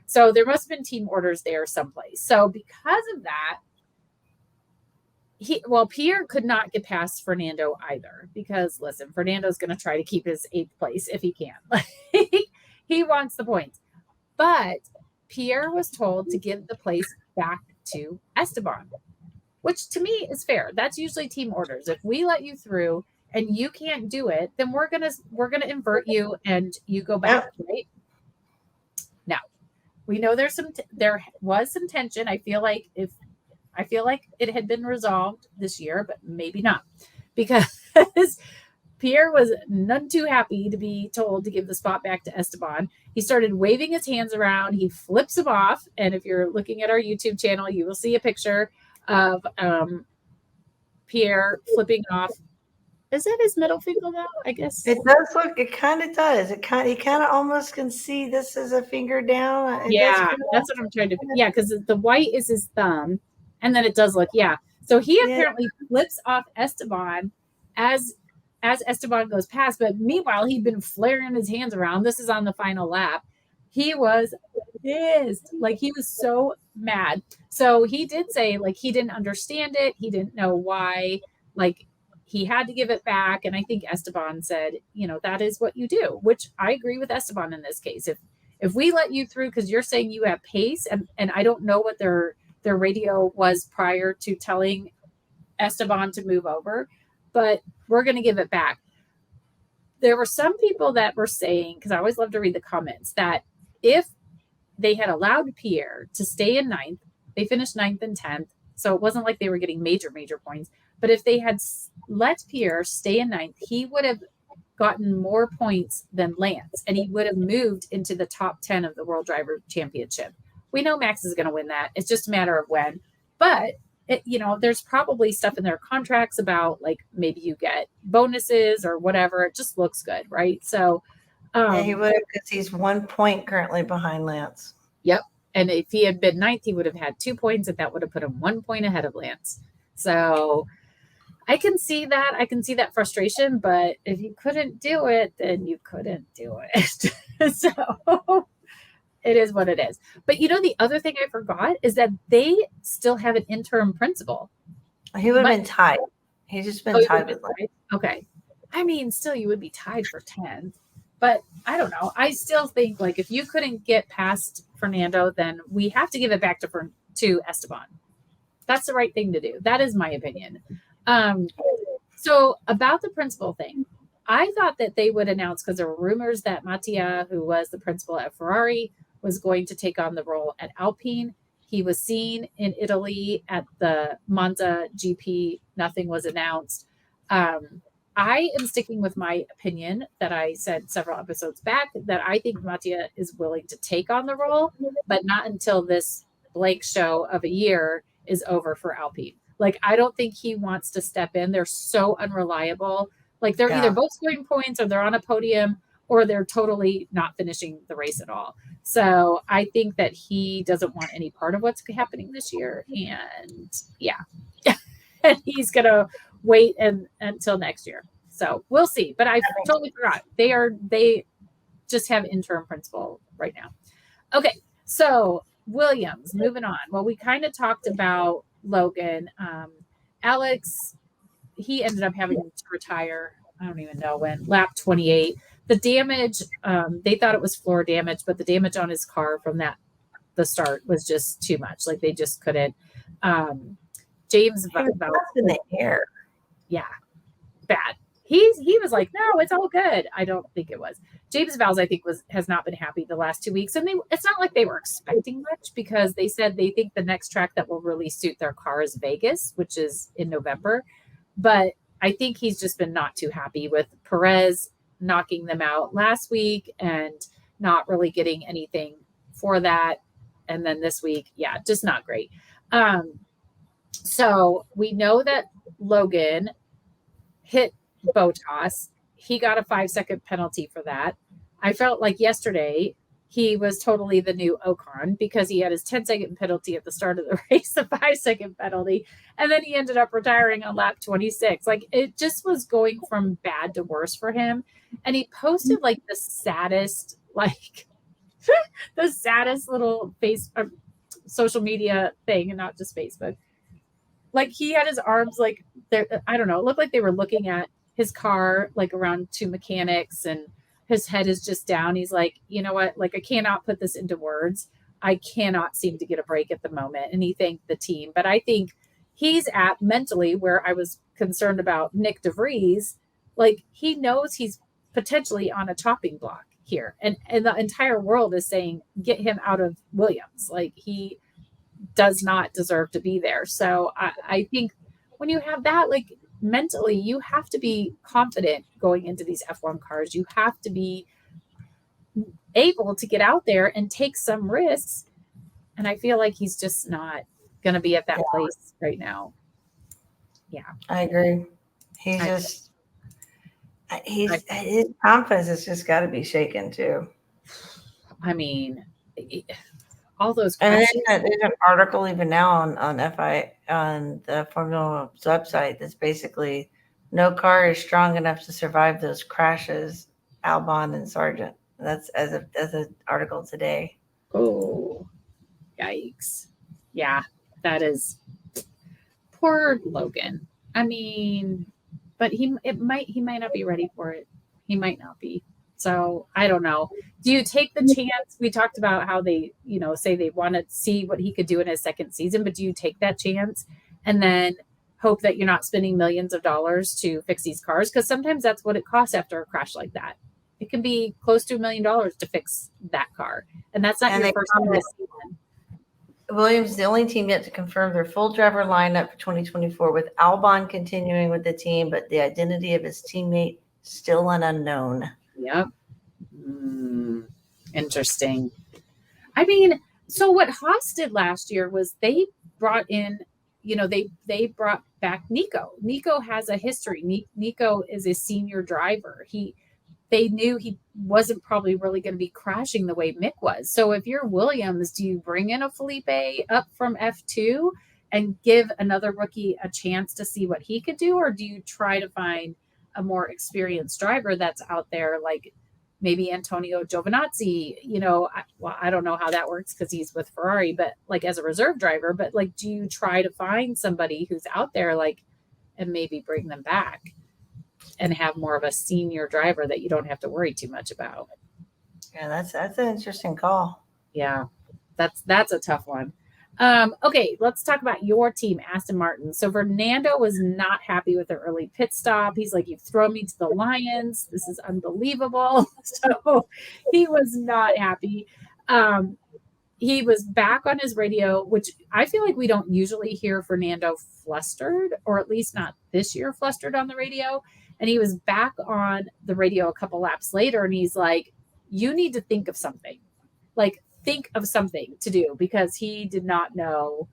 So there must have been team orders there someplace. So because of that, Pierre could not get past Fernando either, because listen, Fernando's going to try to keep his 8th place if he can. He wants the points. But Pierre was told to give the place back to Esteban, which to me is fair. That's usually team orders. If we let you through and you can't do it, then we're gonna invert you and you go back, right? Now, we know there was some tension. I feel like it had been resolved this year, but maybe not, because Pierre was none too happy to be told to give the spot back to Esteban. He started waving his hands around. He flips him off. And if you're looking at our YouTube channel, you will see a picture of Pierre flipping off. Is that his middle finger though? I guess it does look. It kind of does. He kind of almost can see this as a finger down. That's what I'm trying to. Yeah, because the white is his thumb, and then it does look. Yeah, so he apparently flips off Esteban as Esteban goes past. But meanwhile, he'd been flaring his hands around. This is on the final lap. He was pissed. Like, he was so mad. So he did say, like, he didn't understand it. He didn't know why. Like, he had to give it back. And I think Esteban said, that is what you do, which I agree with Esteban in this case. If we let you through because you're saying you have pace, and I don't know what their radio was prior to telling Esteban to move over, but we're going to give it back. There were some people that were saying, because I always love to read the comments, that if they had allowed Pierre to stay in 9th, they finished 9th and 10th. So it wasn't like they were getting major points. But if they had let Pierre stay in 9th, he would have gotten more points than Lance, and he would have moved into the top 10 of the World Driver Championship. We know Max is going to win that. It's just a matter of when. But, there's probably stuff in their contracts about, like, maybe you get bonuses or whatever. It just looks good, right? So, he would have, because he's 1 point currently behind Lance. Yep. And if he had been ninth, he would have had 2 points, and that would have put him 1 point ahead of Lance. So I can see that. I can see that frustration, but if you couldn't do it, then you couldn't do it. So it is what it is. But the other thing I forgot is that they still have an interim principal. He would have been tied. He's just been tied with Lance. Okay. I mean, still you would be tied for 10th. But I don't know. I still think, like, if you couldn't get past Fernando, then we have to give it back to Esteban. That's the right thing to do. That is my opinion. So about the principal thing, I thought that they would announce, because there were rumors that Mattia, who was the principal at Ferrari, was going to take on the role at Alpine. He was seen in Italy at the Monza GP. Nothing was announced. I am sticking with my opinion that I said several episodes back, that I think Mattia is willing to take on the role, but not until this blank show of a year is over for Alpine. Like, I don't think he wants to step in. They're so unreliable. Like, they're either both scoring points, or they're on a podium, or they're totally not finishing the race at all. So I think that he doesn't want any part of what's happening this year. And and he's going to wait until next year. So we'll see. But I totally forgot. They just have interim principal right now. Okay. So Williams, moving on. Well, we kind of talked about Logan. Alex, he ended up having to retire. I don't even know when. Lap 28. The damage, they thought it was floor damage, but the damage on his car from the start was just too much. Like, they just couldn't. James was in the air. Yeah, bad. He was like, no, it's all good. I don't think it was. James Vowles, I think, has not been happy the last 2 weeks. And it's not like they were expecting much, because they said they think the next track that will really suit their car is Vegas, which is in November. But I think he's just been not too happy with Perez knocking them out last week and not really getting anything for that. And then this week, just not great. So we know that Logan hit Bottas. He got a 5-second penalty for that. I felt like yesterday he was totally the new Ocon, because he had his 10-second penalty at the start of the race, a 5-second penalty, and then he ended up retiring on lap 26. Like, it just was going from bad to worse for him. And he posted like the saddest, like the saddest little social media thing, and not just Facebook. Like, he had his arms like there. I don't know. It looked like they were looking at his car, like around two mechanics, and his head is just down. He's like, you know what? Like, I cannot put this into words. I cannot seem to get a break at the moment. And he thanked the team. But I think he's at mentally where I was concerned about Nick DeVries. Like, he knows he's potentially on a chopping block here. And the entire world is saying, get him out of Williams. Like, he does not deserve to be there. So I think when you have that, like, mentally, you have to be confident going into these F1 cars. You have to be able to get out there and take some risks. And I feel like he's just not going to be at that place right now. Yeah. I agree. His confidence has just got to be shaken too. I mean, all those. And there's an article even now on the Formula website that's basically no car is strong enough to survive those crashes. Albon and Sargent. That's as an article today. Oh, yikes! Yeah, that is poor Logan. I mean, but he might not be ready for it. He might not be. So I don't know. Do you take the chance? We talked about how they, say they want to see what he could do in his second season, but do you take that chance and then hope that you're not spending millions of dollars to fix these cars? Because sometimes that's what it costs after a crash like that. It can be close to $1 million to fix that car. And that's not your first time this season. Williams is the only team yet to confirm their full driver lineup for 2024, with Albon continuing with the team, but the identity of his teammate still an unknown. Yep. Interesting. I mean, so what Haas did last year was they brought in, they brought back Nico. Nico has a history. Nico is a senior driver. They knew he wasn't probably really going to be crashing the way Mick was. So if you're Williams, do you bring in a Felipe up from F2 and give another rookie a chance to see what he could do? Or do you try to find a more experienced driver that's out there, like maybe Antonio Giovinazzi? I don't know how that works because he's with Ferrari, but like as a reserve driver, but like, do you try to find somebody who's out there, like, and maybe bring them back and have more of a senior driver that you don't have to worry too much about? Yeah, that's an interesting call. Yeah, that's a tough one. Okay, let's talk about your team, Aston Martin. So Fernando was not happy with the early pit stop. He's like, "You've thrown me to the lions. This is unbelievable." So he was not happy. He was back on his radio, which I feel like we don't usually hear Fernando flustered, or at least not this year flustered on the radio. And he was back on the radio a couple laps later, and he's like, "You need to think of something. Like, think of something to do," because he did not know,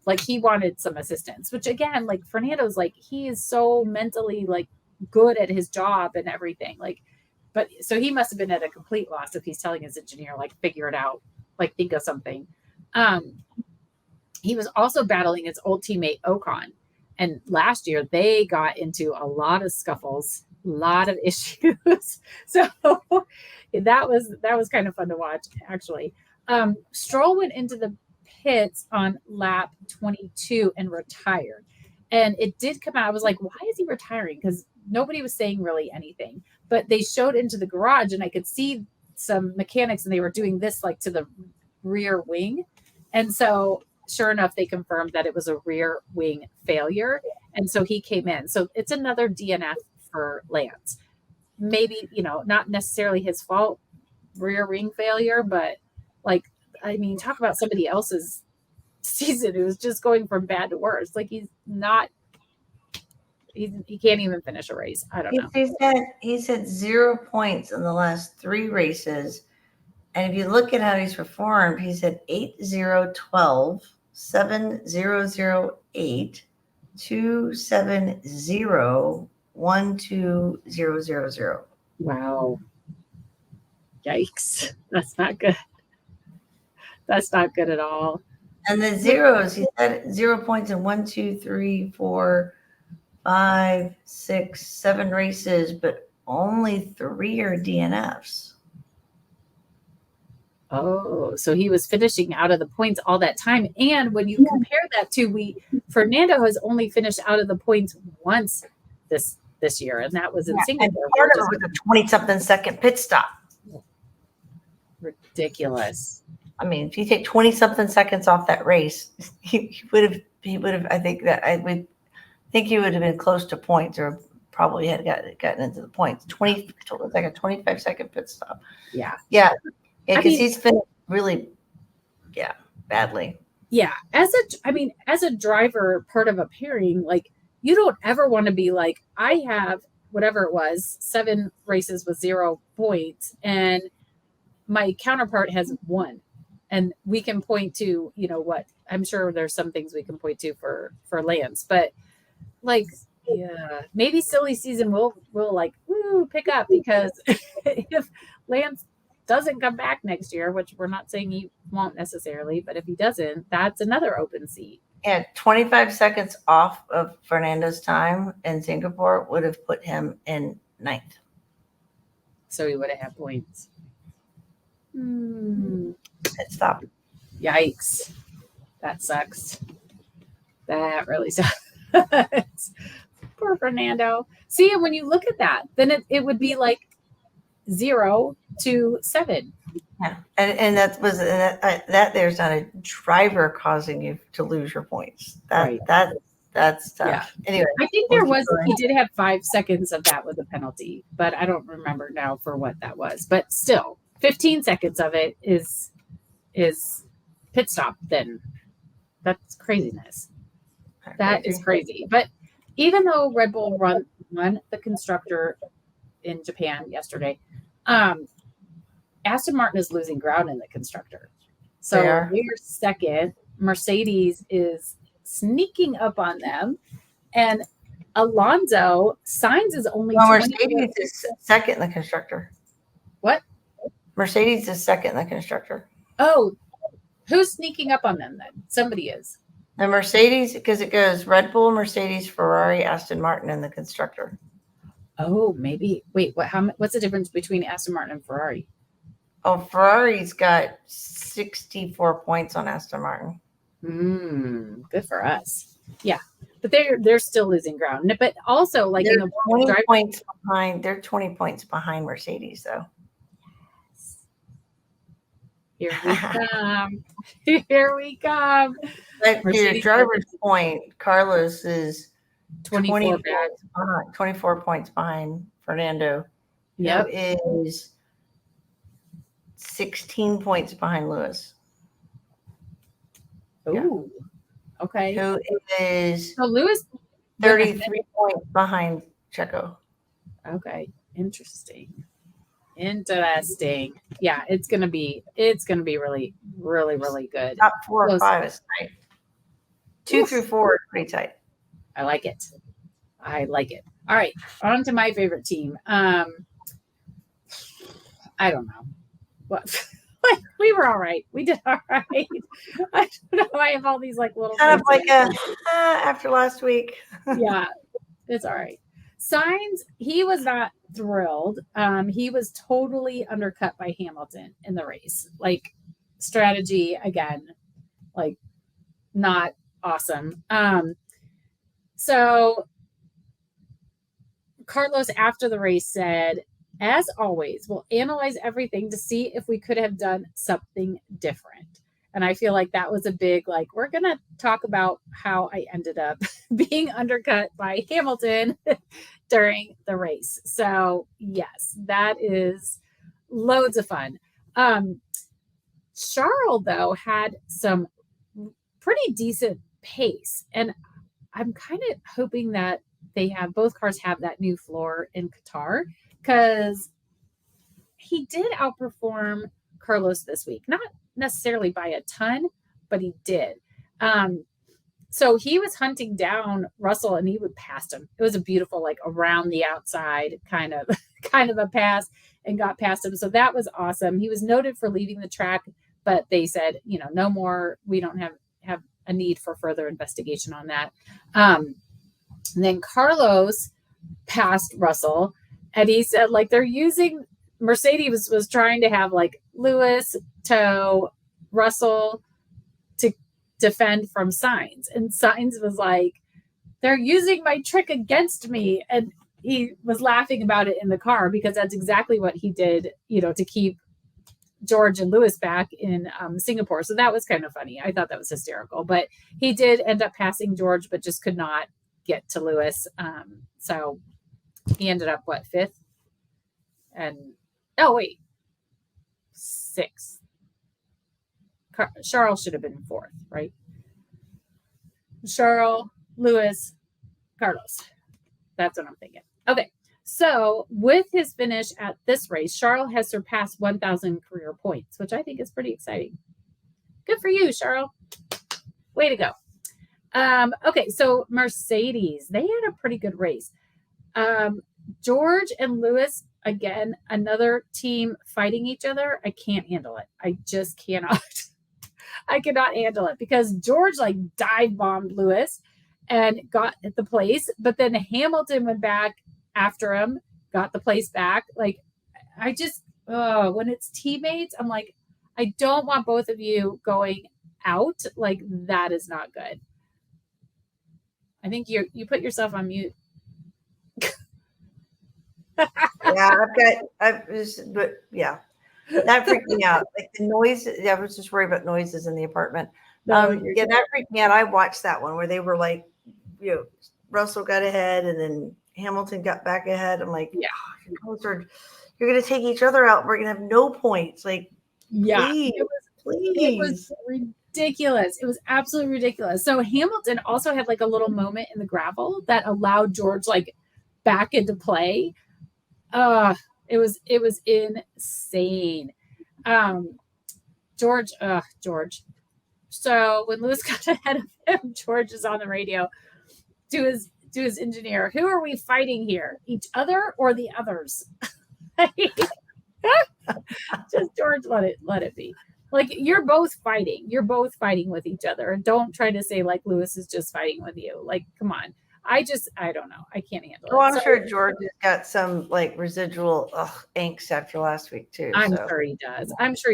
like, he wanted some assistance, which again, like, Fernando's like, he is so mentally like good at his job and everything. Like, but so he must have been at a complete loss if he's telling his engineer, like, figure it out, like, think of something. He was also battling his old teammate Ocon. And last year they got into a lot of scuffles, a lot of issues. So that was kind of fun to watch, actually. Stroll went into the pits on lap 22 and retired. And it did come out. I was like, why is he retiring? Because nobody was saying really anything. But they showed into the garage, and I could see some mechanics, and they were doing this like to the rear wing. And so sure enough, they confirmed that it was a rear wing failure. And so he came in. So it's another DNF for Lance. Maybe, not necessarily his fault, rear wing failure, but like, I mean, talk about somebody else's season who's just going from bad to worse. Like, he can't even finish a race. I don't know. He's had 0 points in the last 3 races. And if you look at how he's performed, he's at 8-0-12, 7-0-0-8, 2-7-0, 1-2-0-0-0. Wow. Yikes. That's not good. That's not good at all. And the zeros, he's had 0 points in 1, 2, 3, 4, 5, 6, 7 races, but only 3 are DNFs. Oh, so he was finishing out of the points all that time. And when you compare that to Fernando has only finished out of the points once this year, and that was in Singapore. And part of it was a 20-something second pit stop. Ridiculous. I mean, if you take 20-something seconds off that race, he would have. I think he would have been close to points, or probably had gotten into the points. 25-second pit stop. Yeah. Because he's finished really, badly. Yeah. As a driver, part of a pairing, like, you don't ever want to be like, I have whatever it was, 7 races with 0 points, and my counterpart has 1. And we can point to, what, I'm sure there's some things we can point to for Lance, but like, maybe silly season will like, pick up, because if Lance doesn't come back next year, which we're not saying he won't necessarily, but if he doesn't, that's another open seat. And 25 seconds off of Fernando's time in Singapore would have put him in 9th. So he would have had points. Stop. Yikes. That sucks. That really sucks. Poor Fernando. See, when you look at that, then it would be like 0 to 7. Yeah, and that was that. There's not a driver causing you to lose your points. That's tough. Yeah. Anyway, I think he did have 5 seconds of that with a penalty, but I don't remember now for what that was. But still, 15 seconds of it is pit stop. Then that's craziness. That is crazy. But even though Red Bull won the Constructor in Japan yesterday. Aston Martin is losing ground in the Constructor. So they're second. Mercedes is sneaking up on them. And Alonso, Sainz is only Mercedes is second in the Constructor. What? Mercedes is second in the Constructor. Oh, who's sneaking up on them then? Somebody is. The Mercedes, because it goes Red Bull, Mercedes, Ferrari, Aston Martin, and the Constructor. Oh, maybe. Wait, what's the difference between Aston Martin and Ferrari? Oh, Ferrari's got 64 points on Aston Martin. Good for us. Yeah, but they're still losing ground. But also, like, they're 20 points behind. They're 20 points behind Mercedes, though. Here we come. Here we come. But to your driver's point, Carlos is 24 points behind Fernando. Yep. Who is 16 points behind Lewis. Oh, okay. Who is Lewis 33 points behind Checo. Okay, interesting. Yeah, it's gonna be really, really, really good. Top 4 or 5 is tight. 2 through 4 is pretty tight. I like it. All right, on to my favorite team. I don't know. What we were all right. We did all right. I don't know. I have all these like little kind of like after last week. Yeah, it's all right. Sainz, he was not thrilled. He was totally undercut by Hamilton in the race. Like, strategy again, like, not awesome. So Carlos after the race said, as always, we'll analyze everything to see if we could have done something different. And I feel like that was a big, like, we're going to talk about how I ended up being undercut by Hamilton during the race. So, yes, that is loads of fun. Charles, though, had some pretty decent pace. And I'm kind of hoping that both cars have that new floor in Qatar, because he did outperform Carlos this week. Not necessarily by a ton, but he did. So he was hunting down Russell and he would pass him. It was a beautiful, like, around the outside kind of a pass, and got past him. So that was awesome. He was noted for leaving the track, but they said, no more. We don't have a need for further investigation on that. And then Carlos passed Russell, and he said, like, they're using Mercedes was trying to have, like, Lewis tow Russell to defend from Sainz. And Sainz was like, they're using my trick against me. And he was laughing about it in the car, because that's exactly what he did, to keep George and Lewis back in Singapore. So that was kind of funny. I thought that was hysterical. But he did end up passing George, but just could not get to Lewis. So he ended up, 5th? And, 6th. Charles should have been 4th, right? Charles, Lewis, Carlos. That's what I'm thinking. Okay. So with his finish at this race, Charles has surpassed 1,000 career points, which I think is pretty exciting. Good for you, Charles. Way to go. Okay, so Mercedes, they had a pretty good race. George and Lewis, again, another team fighting each other. I can't handle it. I just cannot. I cannot handle it, because George, like, dive bombed Lewis and got the place, but then Hamilton went back after him, got the place back. Like, I just, when it's teammates, I'm like, I don't want both of you going out. Like, that is not good. I think you put yourself on mute. That freaked me out. Like, the noise. I was just worried about noises in the apartment. That freaked me out. I watched that one where they were like, Russell got ahead and then Hamilton got back ahead. I'm like, you're going to take each other out. We're going to have no points. Like, please. It was ridiculous. It was absolutely ridiculous. So Hamilton also had, like, a little moment in the gravel that allowed George, like, back into play. It was insane. George. So when Lewis got ahead of him, George is on the radio to his engineer. Who are we fighting here? Each other or the others? Just George, let it be. Like, you're both fighting. You're both fighting with each other. And don't try to say like Lewis is just fighting with you. Like, come on. I don't know. I can't handle it. Well, I'm sure George has got some like residual angst after last week too. I'm sure he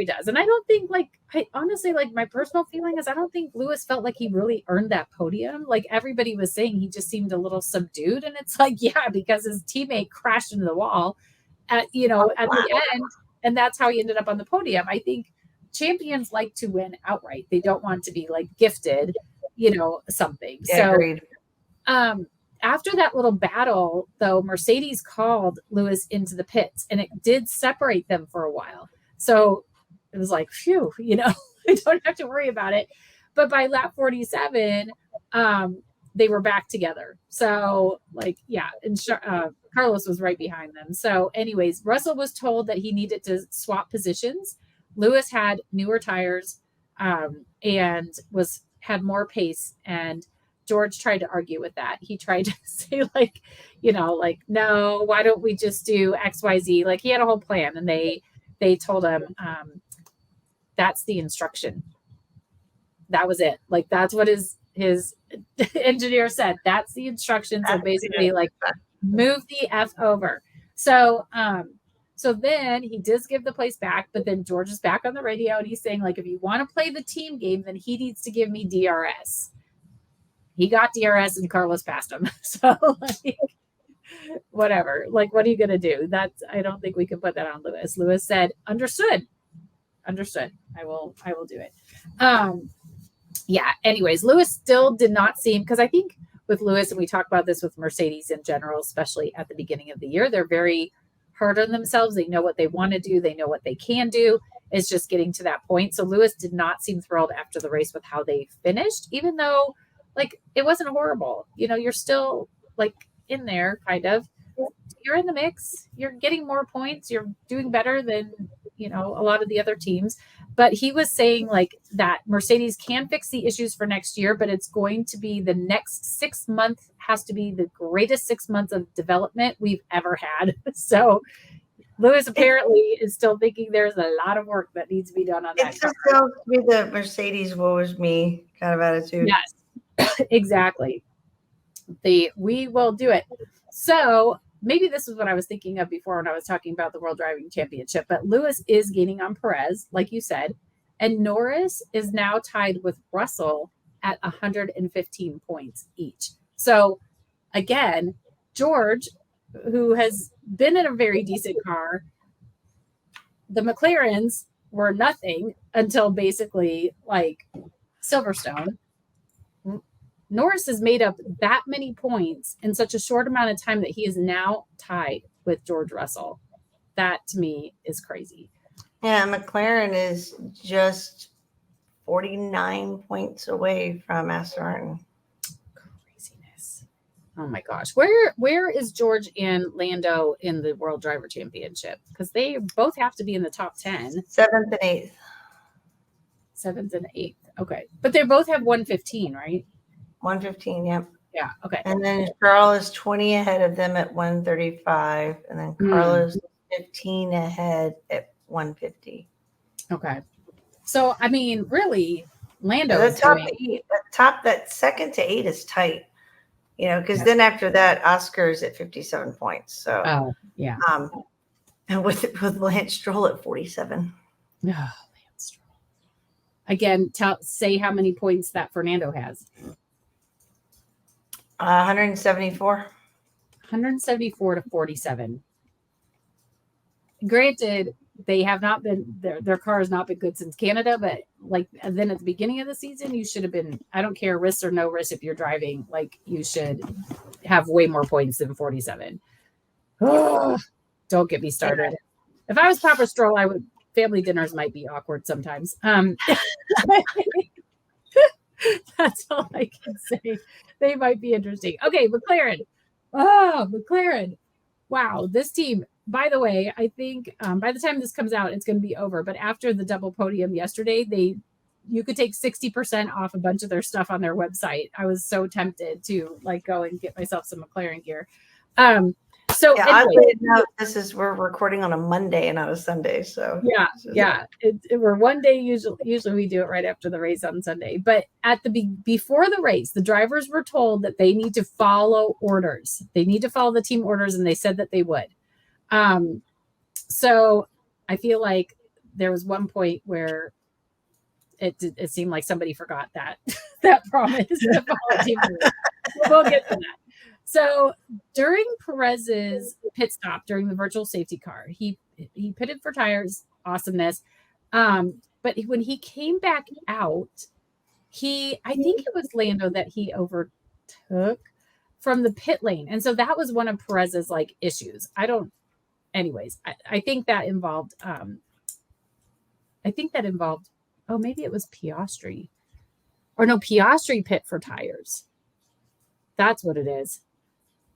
does. And I don't think I honestly, like, my personal feeling is I don't think Lewis felt like he really earned that podium. Like everybody was saying, he just seemed a little subdued. And it's like, yeah, because his teammate crashed into the wall at the end. And that's how he ended up on the podium. I think champions like to win outright. They don't want to be like gifted, something. Yeah, agreed. After that little battle, though, Mercedes called Lewis into the pits, and it did separate them for a while. So it was like, phew, I don't have to worry about it. But by lap 47, they were back together. So, and Carlos was right behind them. So, anyways, Russell was told that he needed to swap positions. Lewis had newer tires and had more pace, and George tried to argue with that. He tried to say no, why don't we just do XYZ? Like, he had a whole plan, and they told him that's the instruction. That was it. Like, that's what his engineer said. That's the instruction. So basically, move the F over. So then he does give the place back, but then George is back on the radio, and he's saying, like, if you want to play the team game, then he needs to give me DRS. He got DRS and Carlos passed him. So whatever. Like, what are you going to do? I don't think we can put that on Lewis. Lewis said, understood. I will do it. Anyways, Lewis still did not seem, because I think with Lewis, and we talk about this with Mercedes in general, especially at the beginning of the year, they're very hard on themselves. They know what they want to do. They know what they can do. It's just getting to that point. So Lewis did not seem thrilled after the race with how they finished, even though it wasn't horrible. You're still in there, kind of. You're in the mix. You're getting more points. You're doing better than, a lot of the other teams. But he was saying that Mercedes can fix the issues for next year, but it's going to be the next 6 months has to be the greatest 6 months of development we've ever had. So Lewis apparently is still thinking there's a lot of work that needs to be done on that. It just sounds to be the Mercedes woe is me kind of attitude. Yes. Exactly. We will do it. So maybe this is what I was thinking of before when I was talking about the World Driving Championship, but Lewis is gaining on Perez, like you said, and Norris is now tied with Russell at 115 points each. So again, George, who has been in a very decent car, the McLarens were nothing until basically Silverstone. Norris has made up that many points in such a short amount of time that he is now tied with George Russell. That to me is crazy. Yeah, McLaren is just 49 points away from Aston Martin. Craziness. Oh my gosh. Where is George and Lando in the World Driver Championship? Because they both have to be in the top 10. 7th and 8th. 7th and 8th. Okay. But they both have 115, right? 115, yep. Yeah, okay. And then Charles is 20 ahead of them at 135. And then Carlos 15 ahead at 150. Okay. So, I mean, really, Lando is doing... that 2nd to 8 is tight. Because then after that, Oscar's at 57 points. So, yeah. And with Lance Stroll at 47. Oh, Lance Stroll. Again, say how many points that Fernando has. 174. 174 to 47. Granted, they have not been their car has not been good since Canada, but then at the beginning of the season, you should have been, I don't care, risk or no risk if you're driving, you should have way more points than 47. Oh, don't get me started. If I was Papa Stroll, family dinners might be awkward sometimes. That's all I can say. They might be interesting. Okay, McLaren. Oh, McLaren. Wow. This team, by the way, I think by the time this comes out, it's going to be over. But after the double podium yesterday, you could take 60% off a bunch of their stuff on their website. I was so tempted to like go and get myself some McLaren gear. So yeah, anyway, we're recording on a Monday and not a Sunday. So we're one day usually we do it right after the race on Sunday. But at before the race, the drivers were told that they need to follow orders. They need to follow the team orders, and they said that they would. So I feel like there was one point where it seemed like somebody forgot that promise to follow team orders. We'll get to that. So during Perez's pit stop during the virtual safety car, he pitted for tires, awesomeness. But when he came back out, I think it was Lando that he overtook from the pit lane. And so that was one of Perez's like issues. I think that involved, oh, maybe it was Piastri. Or no, Piastri pit for tires. That's what it is.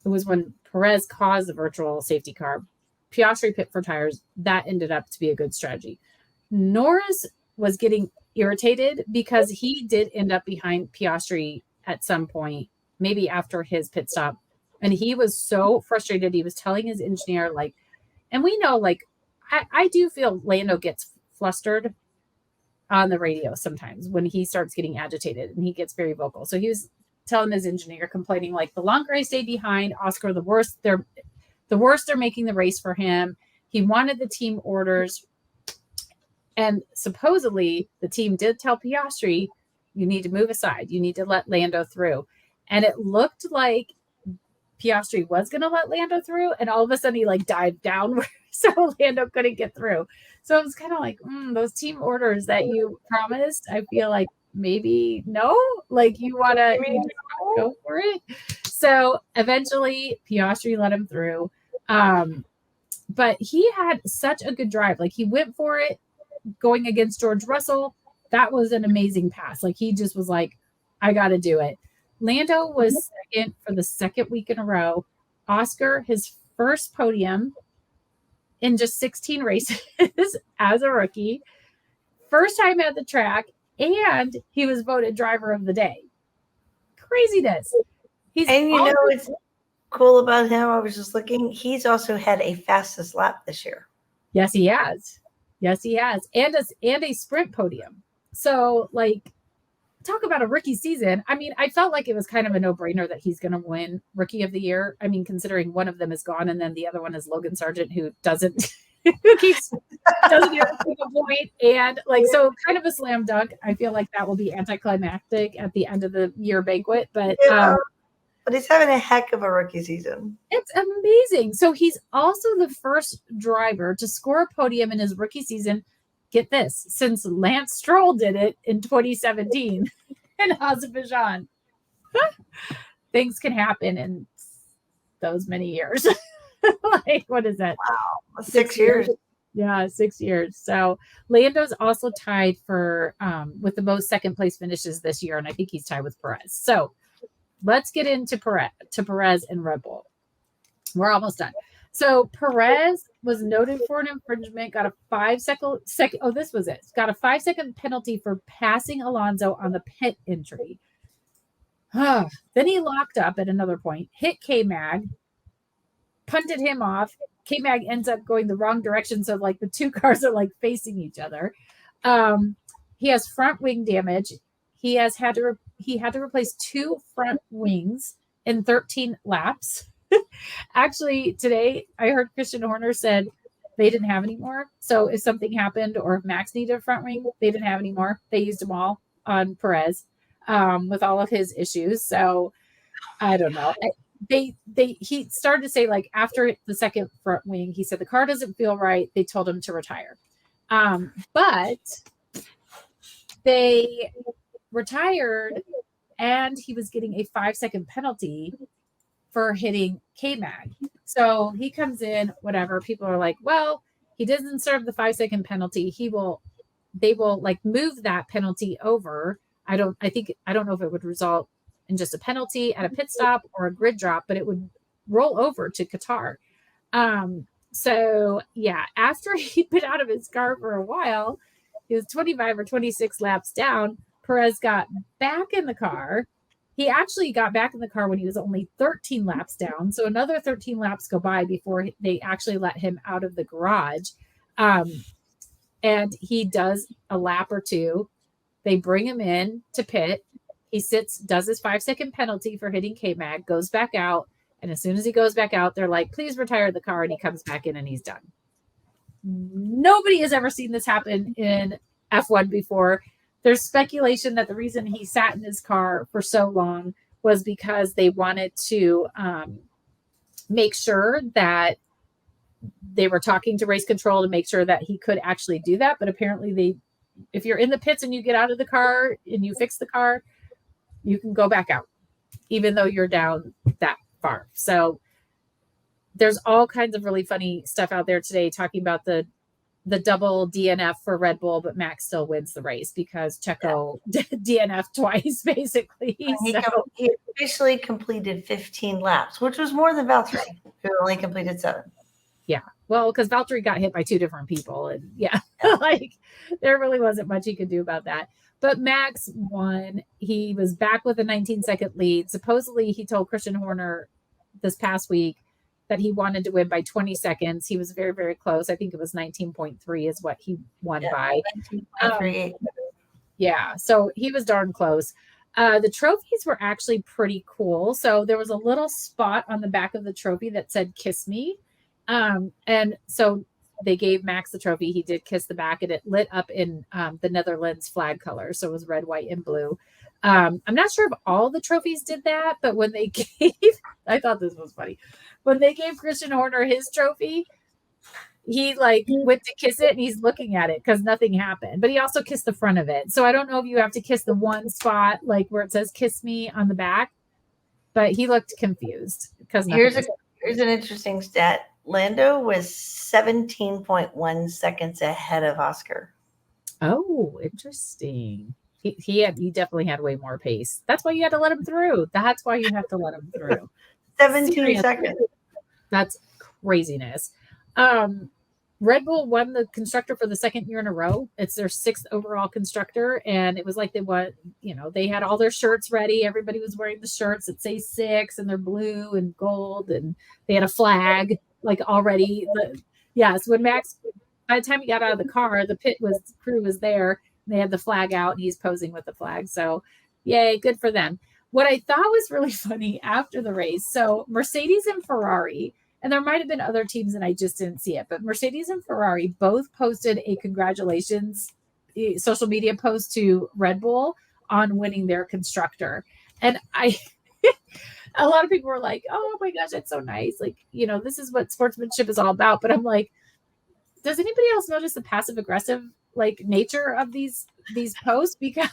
It was when Perez caused the virtual safety car. Piastri pit for tires. That ended up to be a good strategy. Norris was getting irritated because he did end up behind Piastri at some point, maybe after his pit stop. And he was so frustrated. He was telling his engineer, like, and we know, like, I do feel Lando gets flustered on the radio sometimes when he starts getting agitated and he gets very vocal. So he was telling his engineer, complaining like, the longer I stay behind Oscar, the worse they're making the race for him. He wanted the team orders, and supposedly the team did tell Piastri, you need to move aside, you need to let Lando through. And it looked like Piastri was going to let Lando through, and all of a sudden he like dived down so Lando couldn't get through. So it was kind of like, those team orders that you promised, I feel like maybe no, like you want to go for it. So eventually Piastri let him through. But he had such a good drive. Like he went for it going against George Russell. That was an amazing pass. Like he just was like, I got to do it. Lando was second for the second week in a row. Oscar, his first podium in just 16 races as a rookie. First time at the track. And he was voted driver of the day. Craziness. What's cool about him? I was just looking. He's also had a fastest lap this year. Yes, he has. And a sprint podium. So, like, talk about a rookie season. I mean, I felt like it was kind of a no-brainer that he's going to win Rookie of the Year. I mean, considering one of them is gone and then the other one is Logan Sargent, who doesn't doesn't get a single point, and like, so kind of a slam dunk. I feel like that will be anticlimactic at the end of the year banquet, but he's having a heck of a rookie season. It's amazing. So he's also the first driver to score a podium in his rookie season. Get this, since Lance Stroll did it in 2017 in Azerbaijan. Things can happen in those many years. Like, what is that? Wow, 6 years. Yeah, 6 years. So Lando's also tied for with the most second place finishes this year, and I think he's tied with Perez. So let's get into Perez and Red Bull. We're almost done. So Perez was noted for an infringement, got a 5 second. Oh, this was it. Got a 5 second penalty for passing Alonso on the pit entry. Then he locked up at another point, hit K-Mag, punted him off. K-Mag ends up going the wrong direction, so like the two cars are like facing each other. He has front wing damage. He had to replace 2 front wings in 13 laps. Actually, today I heard Christian Horner said they didn't have any more. So if something happened or if Max needed a front wing, they didn't have any more. They used them all on Perez with all of his issues. So I don't know. He started to say, like, after the second front wing, he said the car doesn't feel right. They told him to retire. But they retired, and he was getting a 5 second penalty for hitting K-Mag. So he comes in, whatever. People are like, well, he doesn't serve the 5 second penalty. They will like move that penalty over. I don't know if it would result in just a penalty at a pit stop or a grid drop, but it would roll over to Qatar. So yeah, after he'd been out of his car for a while, he was 25 or 26 laps down. Perez got back in the car. He actually got back in the car when he was only 13 laps down. So another 13 laps go by before they actually let him out of the garage. And he does a lap or two. They bring him in to pit. He sits, does his 5-second penalty for hitting K-Mag, goes back out. And as soon as he goes back out, they're like, please retire the car. And he comes back in and he's done. Nobody has ever seen this happen in F1 before. There's speculation that the reason he sat in his car for so long was because they wanted to make sure that they were talking to race control to make sure that he could actually do that. But apparently if you're in the pits and you get out of the car and you fix the car, you can go back out, even though you're down that far. So there's all kinds of really funny stuff out there today talking about the double DNF for Red Bull, but Max still wins the race because Checo DNF twice, basically. He officially completed 15 laps, which was more than Valtteri, who only completed 7. Yeah. Well, because Valtteri got hit by 2 different people. And like there really wasn't much he could do about that. But Max won. He was back with a 19-second lead. Supposedly, he told Christian Horner this past week that he wanted to win by 20 seconds. He was very, very close. I think it was 19.3 is what he won by. 19.3. Yeah. So he was darn close. The trophies were actually pretty cool. So there was a little spot on the back of the trophy that said, "Kiss me." And so they gave Max the trophy. He did kiss the back and it lit up in the Netherlands flag color. So it was red, white, and blue. I'm not sure if all the trophies did that, but when they gave, I thought this was funny. When they gave Christian Horner his trophy, he went to kiss it and he's looking at it because nothing happened. But he also kissed the front of it. So I don't know if you have to kiss the one spot where it says "kiss me" on the back, but he looked confused because here's an interesting stat. Lando was 17.1 seconds ahead of Oscar. Oh, interesting. He definitely had way more pace. That's why you had to let him through. That's why you have to let him through. 17 seconds. That's craziness. Red Bull won the constructor for the 2nd year in a row. It's their 6th overall constructor. And it was like they won, they had all their shirts ready. Everybody was wearing the shirts that say 6 and they're blue and gold. And they had a flag already. So when Max, by the time he got out of the car, the crew was there. They had the flag out and he's posing with the flag. So yay, good for them. What I thought was really funny after the race. So Mercedes and Ferrari, and there might have been other teams and I just didn't see it, but Mercedes and Ferrari both posted a congratulations social media post to Red Bull on winning their constructor. And a lot of people were like, oh my gosh, that's so nice. This is what sportsmanship is all about. But I'm like, does anybody else notice the passive aggressive nature of these posts? Because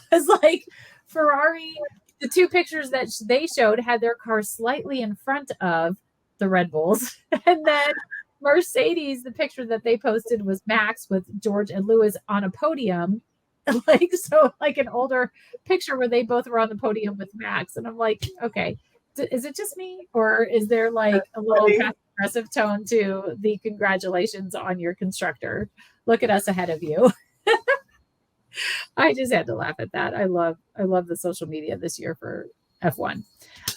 Ferrari, the 2 pictures that they showed had their car slightly in front of the Red Bulls. And then Mercedes, the picture that they posted was Max with George and Lewis on a podium. An older picture where they both were on the podium with Max. And I'm like, okay, is it just me? Or is there a little passive-aggressive tone to the congratulations on your constructor? Look at us ahead of you. I just had to laugh at that. I love the social media this year for F1.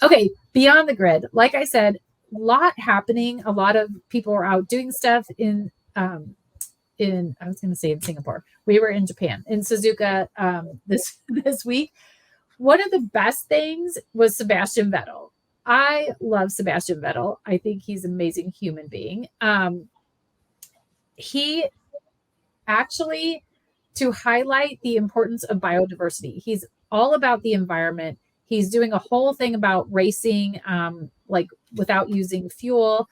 Okay, beyond the grid. Like I said, a lot happening. A lot of people are out doing stuff in I was going to say in Singapore. We were in Japan, in Suzuka this week. One of the best things was Sebastian Vettel. I love Sebastian Vettel. I think he's an amazing human being. He actually, to highlight the importance of biodiversity, he's all about the environment. He's doing a whole thing about racing, without using fuel.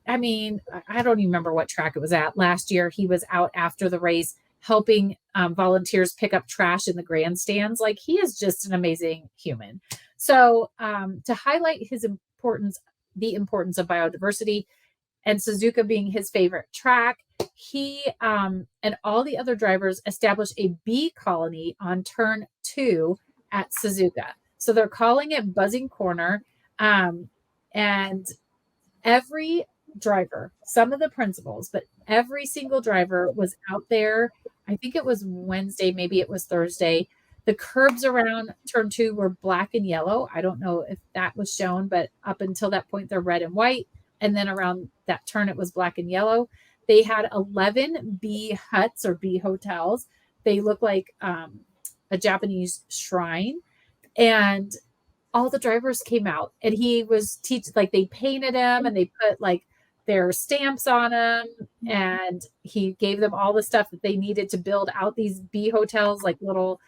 I mean, I don't even remember what track it was at. Last year, he was out after the race helping volunteers pick up trash in the grandstands. He is just an amazing human. So to highlight the importance of biodiversity and Suzuka being his favorite track, he and all the other drivers established a bee colony on turn 2 at Suzuka. So they're calling it Buzzing Corner. And every driver, some of the principals, but every single driver was out there. I think it was Wednesday, maybe it was Thursday. The curbs around turn 2 were black and yellow. I don't know if that was shown, but up until that point, they're red and white. And then around that turn, it was black and yellow. They had 11 bee huts or bee hotels. They look like a Japanese shrine. And all the drivers came out, and he was like they painted him and they put like their stamps on him, and he gave them all the stuff that they needed to build out these bee hotels, like little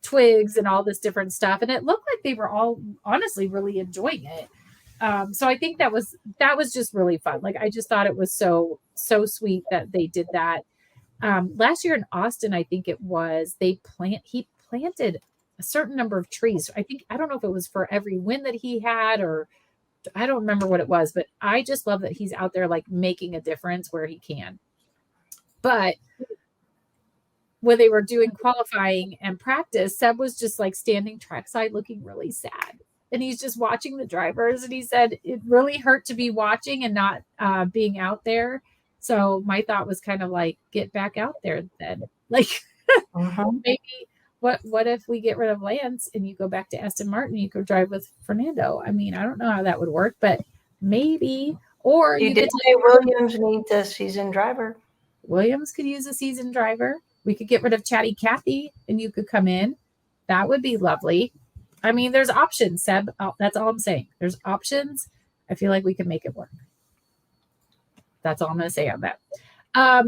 twigs and all this different stuff. And it looked like they were all honestly really enjoying it. So I think that was just really fun. Like, I just thought it was so sweet that they did that. Last year in Austin, I think it was, he planted a certain number of trees. I don't know if it was for every win that he had, or I don't remember what it was, but I just love that he's out there like making a difference where he can. But when they were doing qualifying and practice, Seb was just like standing trackside looking really sad. And he's just watching the drivers. And he said it really hurt to be watching and not being out there. So my thought was kind of like, get back out there then. Like, maybe what if we get rid of Lance and you go back to Aston Martin, you could drive with Fernando? I mean, I don't know how that would work, but maybe. Or you did say Williams needs a seasoned driver. Williams could use a seasoned driver. We could get rid of Chatty Cathy and you could come in. That would be lovely. I mean, there's options, Seb. That's all I'm saying. There's options. I feel like we can make it work. That's all I'm going to say on that.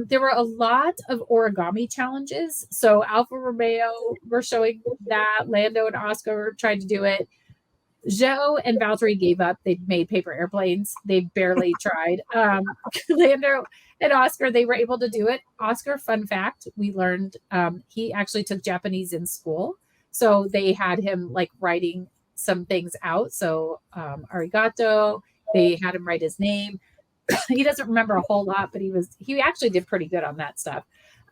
There were a lot of origami challenges. So Alfa Romeo were showing that. Lando and Oscar tried to do it. Joe and Valtteri gave up. They made paper airplanes. They barely tried. Lando and Oscar, they were able to do it. Oscar, fun fact, we learned he actually took Japanese in school. So they had him like writing some things out. So arigato, they had him write his name. He doesn't remember a whole lot, but he actually did pretty good on that stuff.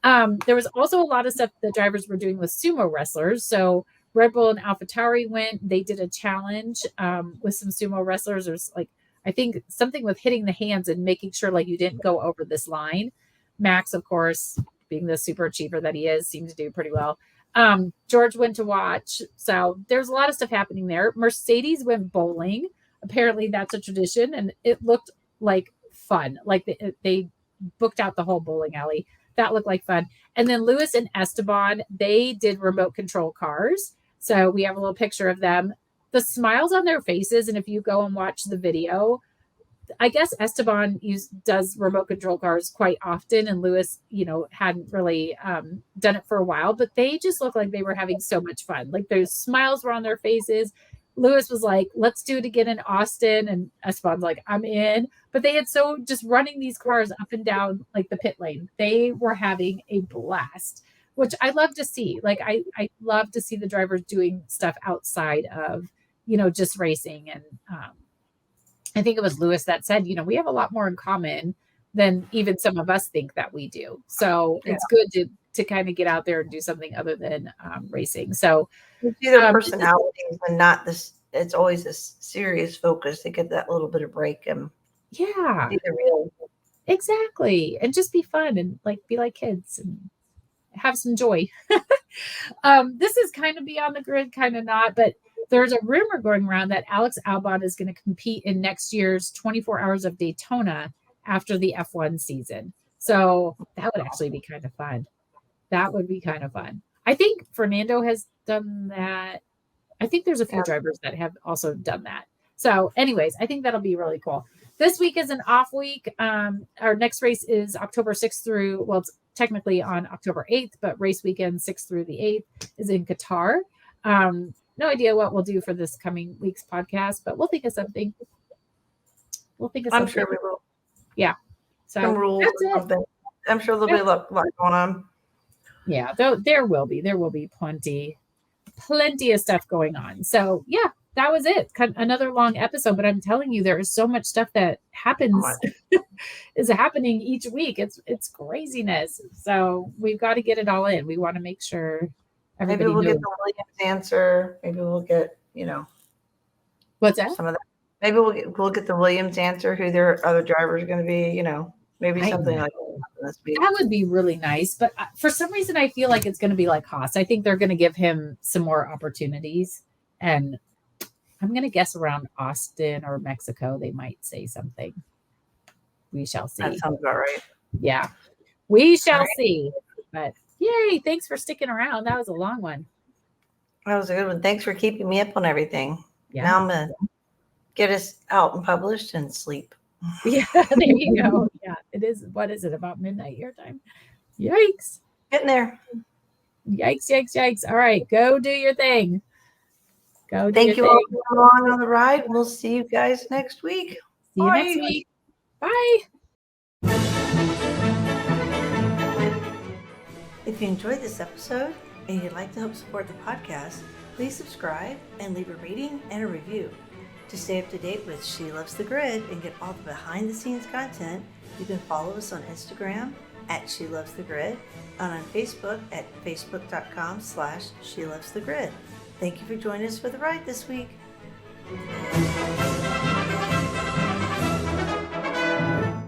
There was also a lot of stuff the drivers were doing with sumo wrestlers. So Red Bull and AlphaTauri went, they did a challenge with some sumo wrestlers. There's like, I think something with hitting the hands and making sure like you didn't go over this line. Max, of course, being the super achiever that he is, seemed to do pretty well. George went to watch. So there's a lot of stuff happening there. Mercedes went bowling. Apparently that's a tradition, and it looked like fun. Like they booked out the whole bowling alley. That looked like fun. And then Lewis and Esteban, they did remote control cars. So we have a little picture of them. The smiles on their faces, and if you go and watch the video, I guess Esteban does remote control cars quite often, and Lewis, hadn't really done it for a while, but they just look like they were having so much fun. Like those smiles were on their faces. Lewis was like, let's do it again in Austin. And Esteban's like, I'm in. But they had just running these cars up and down like the pit lane. They were having a blast, which I love to see. Like I love to see the drivers doing stuff outside of, just racing. And I think it was Lewis that said, we have a lot more in common than even some of us think that we do. So it's good to kind of get out there and do something other than racing. So you see their personalities and not this. It's always this serious focus to get that little bit of break and see the real. Exactly. And just be fun and like be like kids and have some joy. This is kind of beyond the grid, kind of not, but there's a rumor going around that Alex Albon is going to compete in next year's 24 Hours of Daytona after the F1 season. So that would actually be kind of fun. That would be kind of fun. I think Fernando has done that. I think there's a few drivers that have also done that. So anyways, I think that'll be really cool. This week is an off week. Our next race is October 6th through, well, it's technically on October 8th, but race weekend 6th through the 8th is in Qatar. No idea what we'll do for this coming week's podcast, but we'll think of something. I'm sure we will. Yeah. So some rules or something. I'm sure there'll be a lot going on. Yeah, there will be plenty of stuff going on. So yeah, that was it. Another long episode, but I'm telling you, there is so much stuff that happens is happening each week. It's craziness. So we've got to get it all in. We want to make sure everybody maybe we'll knows. get the Williams answer. Maybe we'll get, What's that? Some of that. Maybe we'll get the Williams answer who their other driver is going to be. You know, maybe something like that. That would be really nice. But for some reason, I feel like it's going to be like Haas. I think they're going to give him some more opportunities, and I'm going to guess around Austin or Mexico they might say something. We shall see. That sounds about right. Yeah, we shall see. But yay! Thanks for sticking around. That was a long one. That was a good one. Thanks for keeping me up on everything. Yeah. Now I'm gonna get us out and published and sleep. Yeah, there you go. Yeah, it is. What is it? About midnight your time? Yikes! Getting there. Yikes! Yikes! Yikes! All right, go do your thing. Go. Thank you all for along on the ride. We'll see you guys next week. See you next week. Bye. If you enjoyed this episode and you'd like to help support the podcast, please subscribe and leave a rating and a review. To stay up to date with She Loves the Grid and get all the behind-the-scenes content, you can follow us on Instagram at She Loves the Grid and on Facebook at facebook.com/She Loves the Grid. Thank you for joining us for the ride this week.